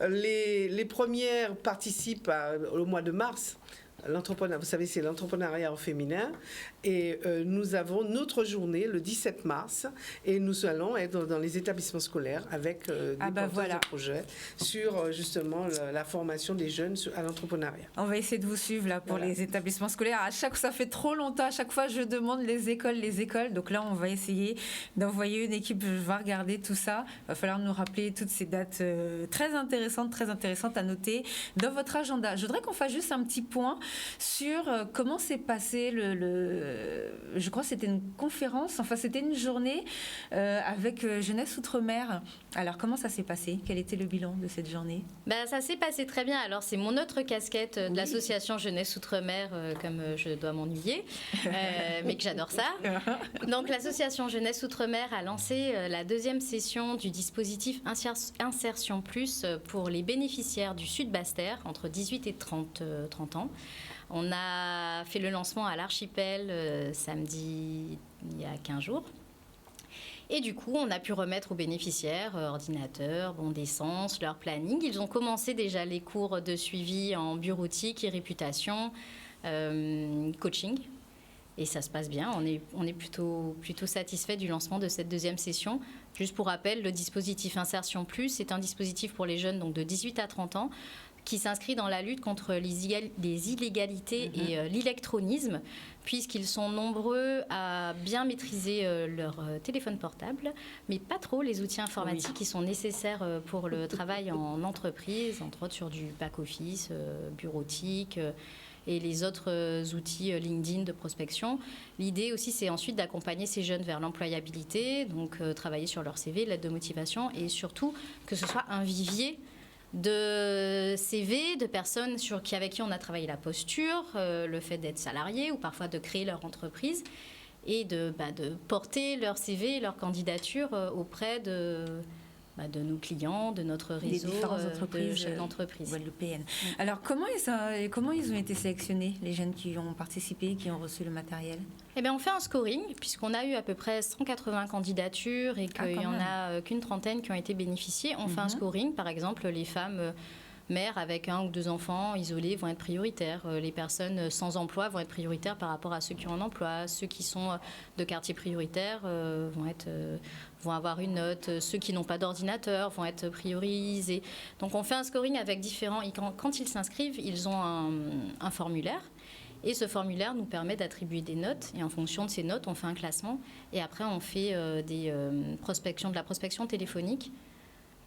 G: les premières participent au mois de mars. Vous savez, c'est l'entrepreneuriat au féminin. Et nous avons notre journée le 17 mars. Et nous allons être dans les établissements scolaires avec des porteurs de projets sur justement la formation des jeunes à l'entrepreneuriat.
A: On va essayer de vous suivre là pour les établissements scolaires. Ça fait trop longtemps. À chaque fois, je demande les écoles. Donc là, on va essayer d'envoyer une équipe. Je vais regarder tout ça. Il va falloir nous rappeler toutes ces dates très intéressantes à noter dans votre agenda. Je voudrais qu'on fasse juste un petit point sur comment s'est passé je crois que c'était une conférence, enfin c'était une journée avec Jeunesse Outre-mer. Alors comment ça s'est passé? Quel était le bilan de cette journée?
F: Ça s'est passé très bien. Alors c'est mon autre casquette de l'association Jeunesse Outre-mer, comme je dois m'ennuyer, mais que j'adore ça. Donc l'association Jeunesse Outre-mer a lancé la deuxième session du dispositif Insertion Plus pour les bénéficiaires du Sud Basse-Terre entre 18 et 30 ans. On a fait le lancement à l'Archipel samedi, il y a 15 jours. Et du coup, on a pu remettre aux bénéficiaires ordinateur, bon d'essence, leur planning. Ils ont commencé déjà les cours de suivi en bureautique et réputation, coaching. Et ça se passe bien. On est plutôt satisfait du lancement de cette deuxième session. Juste pour rappel, le dispositif Insertion Plus, c'est un dispositif pour les jeunes donc de 18 à 30 ans qui s'inscrit dans la lutte contre les illégalités et l'électronisme, puisqu'ils sont nombreux à bien maîtriser leur téléphone portable, mais pas trop les outils informatiques qui sont nécessaires pour le travail en entreprise, entre autres sur du back-office, bureautique et les autres outils LinkedIn de prospection. L'idée aussi, c'est ensuite d'accompagner ces jeunes vers l'employabilité, donc travailler sur leur CV, l'aide de motivation, et surtout que ce soit un vivier de CV, de personnes avec qui on a travaillé la posture, le fait d'être salarié ou parfois de créer leur entreprise et de porter leur CV, leur candidature auprès de nos clients, de notre réseau,
A: des différentes entreprises guadeloupéennes. Alors, comment ils ont été sélectionnés, les jeunes qui ont participé, qui ont reçu le matériel?
F: On fait un scoring, puisqu'on a eu à peu près 180 candidatures et qu'il n'y en a qu'une trentaine qui ont été bénéficiées. On fait un scoring, par exemple, les femmes mères avec 1 ou 2 enfants isolés vont être prioritaires. Les personnes sans emploi vont être prioritaires par rapport à ceux qui ont un emploi. Ceux qui sont de quartiers prioritaires vont avoir une note. Ceux qui n'ont pas d'ordinateur vont être priorisés. Donc on fait un scoring avec différents... Quand ils s'inscrivent, ils ont un formulaire. Et ce formulaire nous permet d'attribuer des notes. Et en fonction de ces notes, on fait un classement. Et après, on fait de la prospection téléphonique.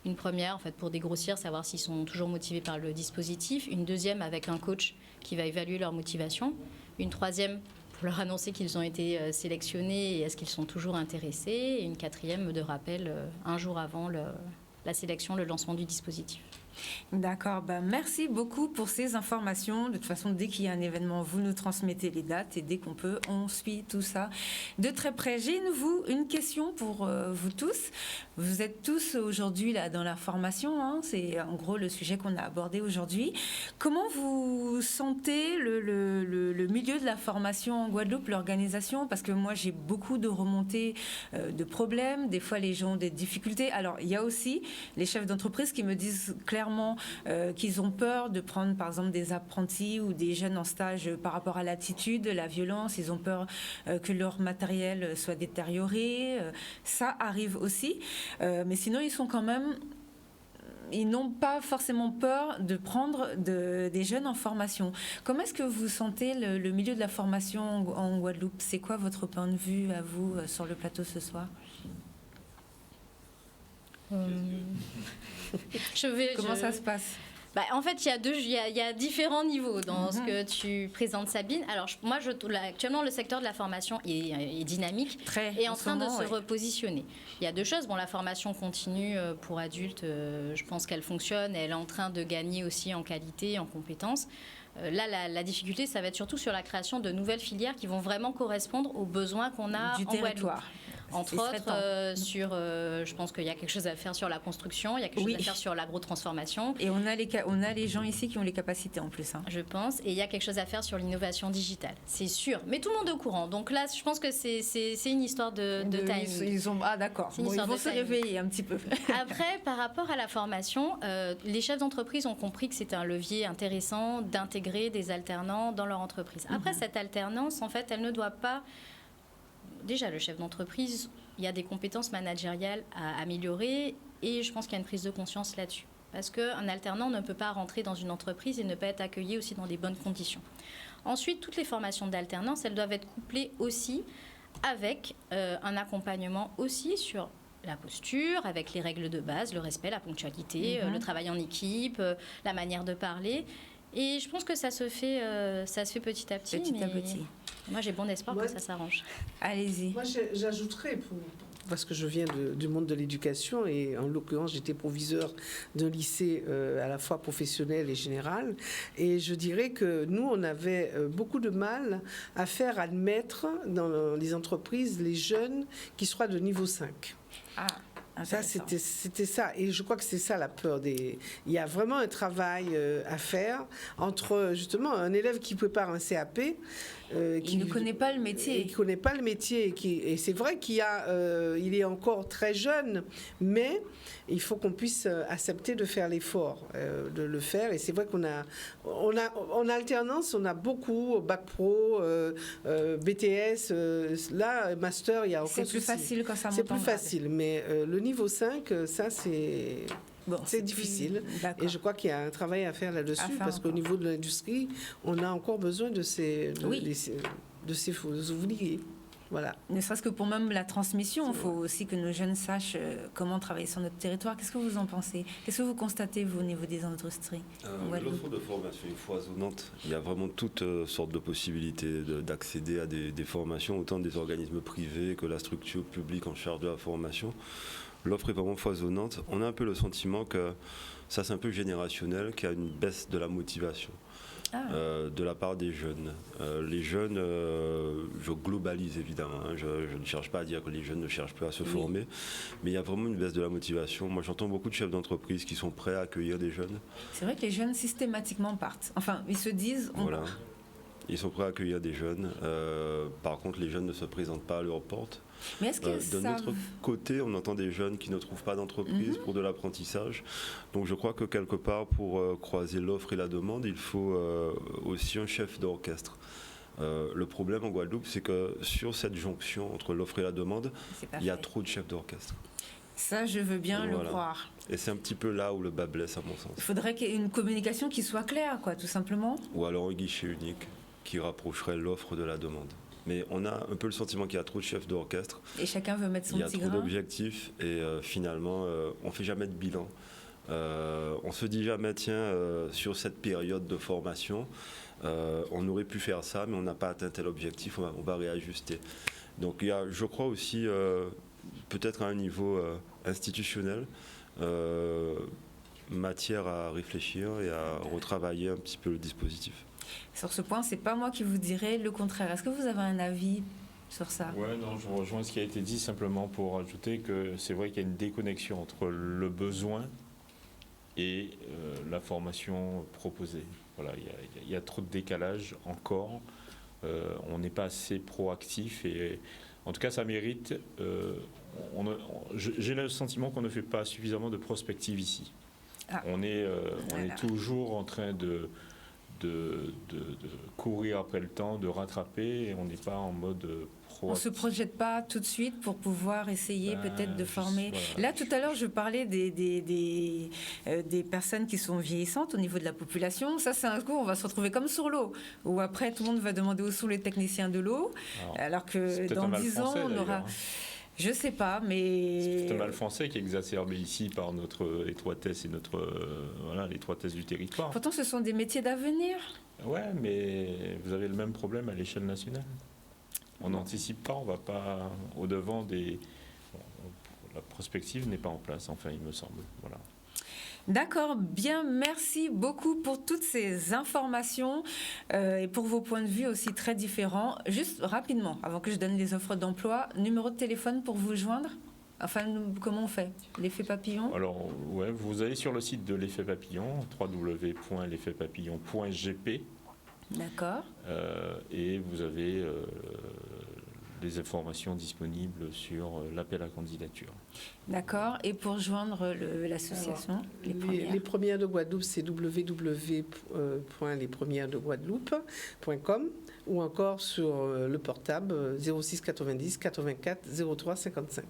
F: Une première, en fait, pour dégrossir, savoir s'ils sont toujours motivés par le dispositif. Une deuxième, avec un coach qui va évaluer leur motivation. Une troisième, pour leur annoncer qu'ils ont été sélectionnés et est-ce qu'ils sont toujours intéressés. Et une quatrième, de rappel, un jour avant la sélection, le lancement du dispositif.
A: D'accord, merci beaucoup pour ces informations. De toute façon, dès qu'il y a un événement, vous nous transmettez les dates et dès qu'on peut, on suit tout ça de très près. J'ai une question pour vous tous. Vous êtes tous aujourd'hui là dans la formation, c'est en gros le sujet qu'on a abordé aujourd'hui. Comment vous sentez le milieu de la formation en Guadeloupe, l'organisation? Parce que moi, j'ai beaucoup de remontées de problèmes. Des fois, les gens ont des difficultés. Alors, il y a aussi les chefs d'entreprise qui me disent clairement qu'ils ont peur de prendre par exemple des apprentis ou des jeunes en stage par rapport à l'attitude, la violence. Ils ont peur que leur matériel soit détérioré. Ça arrive aussi. Mais sinon, ils n'ont pas forcément peur de prendre des jeunes en formation. Comment est-ce que vous sentez le milieu de la formation en Guadeloupe? C'est quoi votre point de vue à vous sur le plateau ce soir? Comment ça se passe?
F: En fait, il y a différents niveaux dans ce que tu présentes, Sabine. Alors, moi, actuellement, le secteur de la formation est dynamique et en train de se repositionner. Il y a 2 choses. La formation continue pour adultes, je pense qu'elle fonctionne. Elle est en train de gagner aussi en qualité, en compétences. Là, la difficulté, ça va être surtout sur la création de nouvelles filières qui vont vraiment correspondre aux besoins qu'on a
A: du
F: en
A: territoire.
F: Guadeloupe. Entre autres, je pense qu'il y a quelque chose à faire sur la construction, il y a quelque chose à faire sur l'agrotransformation.
A: Et on a les gens ici qui ont les capacités en plus.
F: Je pense. Et il y a quelque chose à faire sur l'innovation digitale, c'est sûr. Mais tout le monde est au courant. Donc là, je pense que c'est une histoire de timing.
A: D'accord. Ils vont se réveiller un petit peu.
F: Après, par rapport à la formation, les chefs d'entreprise ont compris que c'était un levier intéressant d'intégrer des alternants dans leur entreprise. Après, cette alternance, en fait, elle ne doit pas... Déjà, le chef d'entreprise, il y a des compétences managériales à améliorer et je pense qu'il y a une prise de conscience là-dessus. Parce qu'un alternant ne peut pas rentrer dans une entreprise et ne pas être accueilli aussi dans des bonnes conditions. Ensuite, toutes les formations d'alternance, elles doivent être couplées aussi avec un accompagnement aussi sur la posture, avec les règles de base, le respect, la ponctualité, le travail en équipe, la manière de parler. Et je pense que ça se fait petit à petit.
A: Petit à petit.
F: Moi, j'ai bon espoir
G: Ouais.
F: que ça s'arrange.
A: Allez-y.
G: Moi, j'ajouterais, parce que je viens du monde de l'éducation et en l'occurrence, j'étais proviseur d'un lycée à la fois professionnel et général. Et je dirais que nous, on avait beaucoup de mal à faire admettre dans les entreprises les jeunes qui soient de niveau 5.
A: Ah,
G: Ça,
A: intéressant.
G: c'était ça. Et je crois que c'est ça la peur des... Il y a vraiment un travail à faire entre, justement, un élève qui prépare un CAP...
A: Il ne connaît pas le métier.
G: Il ne connaît pas le métier. Et c'est vrai il est encore très jeune, mais il faut qu'on puisse accepter de faire l'effort, de le faire. Et c'est vrai en alternance, on a beaucoup, Bac Pro, BTS, là, Master, il y a aucun
A: C'est plus
G: souci.
A: facile quand ça monte
G: C'est plus
A: en grade.
G: facile, mais le niveau 5, ça, c'est...
A: Bon,
G: C'est
A: plus-
G: difficile.
A: D'accord.
G: Et je crois qu'il y a un travail à faire là-dessus,
A: À faire
G: parce qu'au
A: encore.
G: niveau de l'industrie, on a encore besoin de ces
A: Oui.
G: de ces faux ouvriers. Voilà.
A: Ne serait-ce que pour même la transmission, il faut aussi que nos jeunes sachent comment travailler sur notre territoire. Qu'est-ce que vous en pensez? Qu'est-ce que vous constatez, vous, au niveau des industries en Guadeloupe?
E: L'offre de formation est foisonnante. Il y a vraiment toutes sortes de possibilités d'accéder à des formations, autant des organismes privés que la structure publique en charge de la formation. L'offre est vraiment foisonnante. On a un peu le sentiment que ça, c'est un peu générationnel, qu'il y a une baisse de la motivation. De la part des jeunes. Les jeunes, je globalise évidemment, hein, je ne cherche pas à dire que les jeunes ne cherchent pas à se former, mais il y a vraiment une baisse de la motivation. Moi, j'entends beaucoup de chefs d'entreprise qui sont prêts à accueillir des jeunes.
A: C'est vrai que les jeunes systématiquement partent. Enfin, ils se disent on
E: Voilà.
A: part.
E: Ils sont prêts à accueillir des jeunes. Par contre, les jeunes ne se présentent pas à leur porte.
A: Mais est-ce qu'ils
E: D'un
A: savent
E: autre côté, on entend des jeunes qui ne trouvent pas d'entreprise pour de l'apprentissage. Donc je crois que quelque part, pour croiser l'offre et la demande, il faut aussi un chef d'orchestre. Le problème en Guadeloupe, c'est que sur cette jonction entre l'offre et la demande,
A: C'est pas
E: il y a
A: fait.
E: trop de chefs d'orchestre.
A: Ça, je veux bien le
E: Voilà.
A: croire.
E: Et c'est un petit peu là où le bas blesse, à mon sens.
A: Il faudrait qu'il y ait une communication qui soit claire, quoi, tout simplement.
E: Ou alors un guichet unique qui rapprocherait l'offre de la demande. Mais on a un peu le sentiment qu'il y a trop de chefs d'orchestre.
A: Et chacun veut mettre son
E: Il y a
A: petit
E: trop
A: grain.
E: d'objectifs et finalement, on ne fait jamais de bilan. On se dit jamais, tiens, sur cette période de formation, on aurait pu faire ça, mais on n'a pas atteint tel objectif, on va réajuster. Donc il y a, je crois aussi, peut-être à un niveau institutionnel, matière à réfléchir et à retravailler un petit peu le dispositif.
A: Sur ce point, c'est pas moi qui vous dirai le contraire. Est-ce que vous avez un avis sur ça?
D: Ouais, non, je rejoins ce qui a été dit, simplement pour ajouter que c'est vrai qu'il y a une déconnexion entre le besoin et la formation proposée. Voilà, il y a trop de décalage encore. On n'est pas assez proactif et en tout cas, ça mérite. J'ai le sentiment qu'on ne fait pas suffisamment de prospective ici.
A: Ah.
D: On est
A: Voilà.
D: toujours en train de courir après le temps, de rattraper, et on n'est pas en mode
A: On ne se
D: proactif.
A: projette pas tout de suite pour pouvoir essayer
D: Ben,
A: peut-être de
D: je-
A: former.
D: voilà.
A: Là, tout à l'heure, je parlais des personnes qui sont vieillissantes au niveau de la population. Ça, c'est un coup, on va se retrouver comme sur l'eau, où après, tout le monde va demander où sont les techniciens de l'eau, alors
D: C'est
A: que
D: peut-être un
A: dans
D: mal
A: 10 ans,
D: français,
A: on aura...
D: d'ailleurs.
A: Je sais pas,
D: C'est
A: mais...
D: peut-être un mal français qui est exacerbé ici par notre étroitesse et l'étroitesse du territoire.
A: Pourtant, ce sont des métiers d'avenir.
D: Ouais, mais vous avez le même problème à l'échelle nationale. On n'anticipe pas, on va pas au-devant des... La prospective n'est pas en place, enfin, il me semble. Voilà.
A: D'accord, bien, merci beaucoup pour toutes ces informations et pour vos points de vue aussi très différents. Juste rapidement, avant que je donne les offres d'emploi, numéro de téléphone pour vous joindre? Enfin, comment on fait? L'effet papillon?
D: Alors, ouais, vous allez sur le site de l'effet papillon, www.l'effetpapillon.gp,
A: D'accord.
D: et vous avez des informations disponibles sur l'appel à candidature.
A: D'accord. Et pour joindre l'association,
G: Les Premières de Guadeloupe, c'est www.lespremieresdeguadeloupe.com ou encore sur le portable 06 90 84 03 55.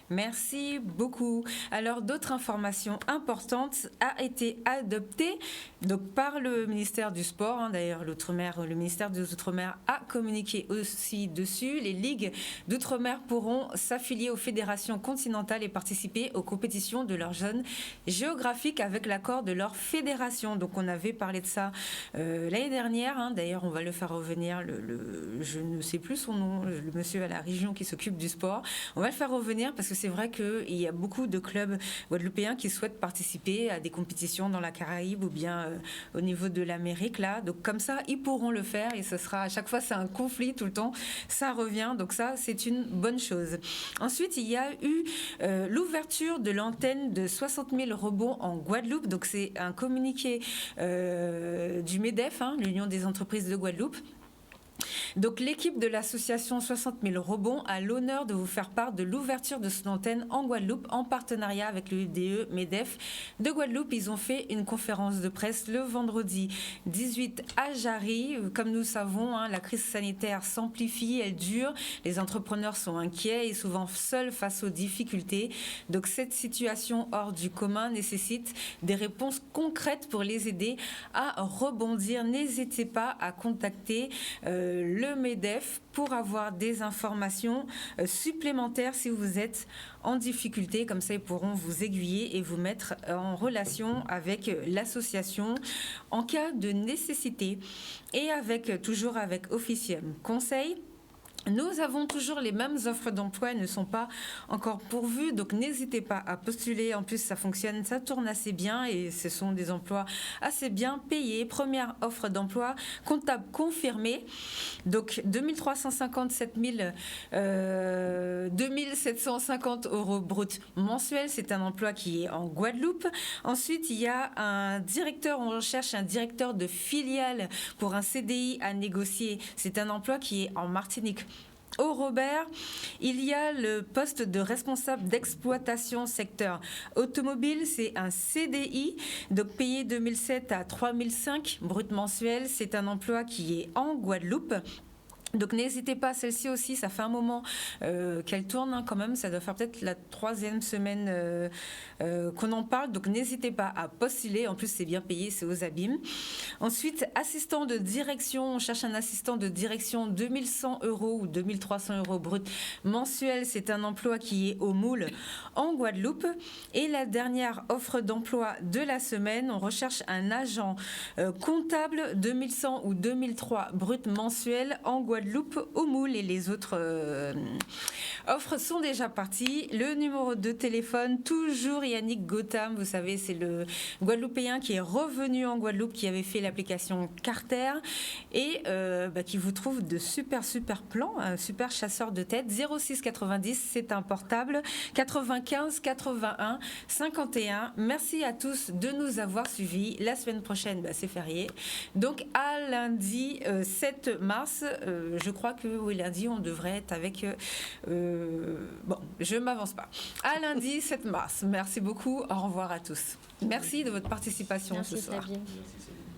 A: Merci beaucoup. Alors, d'autres informations importantes a été adoptée donc, par le ministère du Sport. D'ailleurs, le ministère des Outre-mer a communiqué aussi dessus. Les ligues ligues d'outre-mer pourront s'affilier aux fédérations continentales et participer aux compétitions de leur zone géographique avec l'accord de leur fédération. Donc on avait parlé de ça l'année dernière. D'ailleurs, on va le faire revenir, je ne sais plus son nom, le monsieur à la région qui s'occupe du sport. On va le faire revenir parce que c'est vrai qu'il y a beaucoup de clubs guadeloupéens qui souhaitent participer à des compétitions dans la Caraïbe ou bien au niveau de l'Amérique. Là. Donc comme ça, ils pourront le faire et ce sera, à chaque fois, c'est un conflit tout le temps. Ça revient, donc ça, c'est une bonne chose. Ensuite, il y a eu l'ouverture de l'antenne de 60 000 rebonds en Guadeloupe. Donc c'est un communiqué du MEDEF, l'Union des entreprises de Guadeloupe. Donc l'équipe de l'association 60 000 rebonds a l'honneur de vous faire part de l'ouverture de son antenne en Guadeloupe en partenariat avec le UDE MEDEF de Guadeloupe. Ils ont fait une conférence de presse le vendredi 18 à Jarry. Comme nous savons, la crise sanitaire s'amplifie, elle dure. Les entrepreneurs sont inquiets et souvent seuls face aux difficultés. Donc cette situation hors du commun nécessite des réponses concrètes pour les aider à rebondir. N'hésitez pas à contacter le MEDEF pour avoir des informations supplémentaires si vous êtes en difficulté. Comme ça, ils pourront vous aiguiller et vous mettre en relation avec l'association en cas de nécessité. Et toujours avec Officiem Conseil. Nous avons toujours les mêmes offres d'emploi, elles ne sont pas encore pourvues, donc n'hésitez pas à postuler. En plus, ça fonctionne, ça tourne assez bien et ce sont des emplois assez bien payés. Première offre d'emploi, comptable confirmé, donc 2350 2750 euros brut mensuels. C'est un emploi qui est en Guadeloupe. Ensuite, il y a un directeur, on recherche un directeur de filiale pour un CDI à négocier. C'est un emploi qui est en Martinique. Au Robert, il y a le poste de responsable d'exploitation secteur automobile. C'est un CDI, donc payé 2007 à 3005 brut mensuel. C'est un emploi qui est en Guadeloupe. Donc n'hésitez pas, celle-ci aussi, ça fait un moment qu'elle tourne quand même, ça doit faire peut-être la 3e semaine qu'on en parle, donc n'hésitez pas à postuler, en plus c'est bien payé, c'est aux abîmes. Ensuite, assistant de direction, on cherche un assistant de direction 2100 euros ou 2300 euros brut mensuel, c'est un emploi qui est au Moule en Guadeloupe. Et la dernière offre d'emploi de la semaine, on recherche un agent comptable 2100 ou 2003 brut mensuel en Guadeloupe au Moule, et les autres offres sont déjà parties. Le numéro de téléphone, toujours Yannick Gotham, vous savez, c'est le Guadeloupéen qui est revenu en Guadeloupe, qui avait fait l'application Carter et qui vous trouve de super plans, un super chasseur de tête. 06 90, c'est un portable, 95 81 51. Merci à tous de nous avoir suivis. La semaine prochaine, c'est férié. Donc à lundi 7 mars, je crois que oui, lundi, on devrait être avec... bon, je ne m'avance pas. À lundi 7 mars. Merci beaucoup. Au revoir à tous. Merci de votre participation ce soir.
F: Merci Sabine.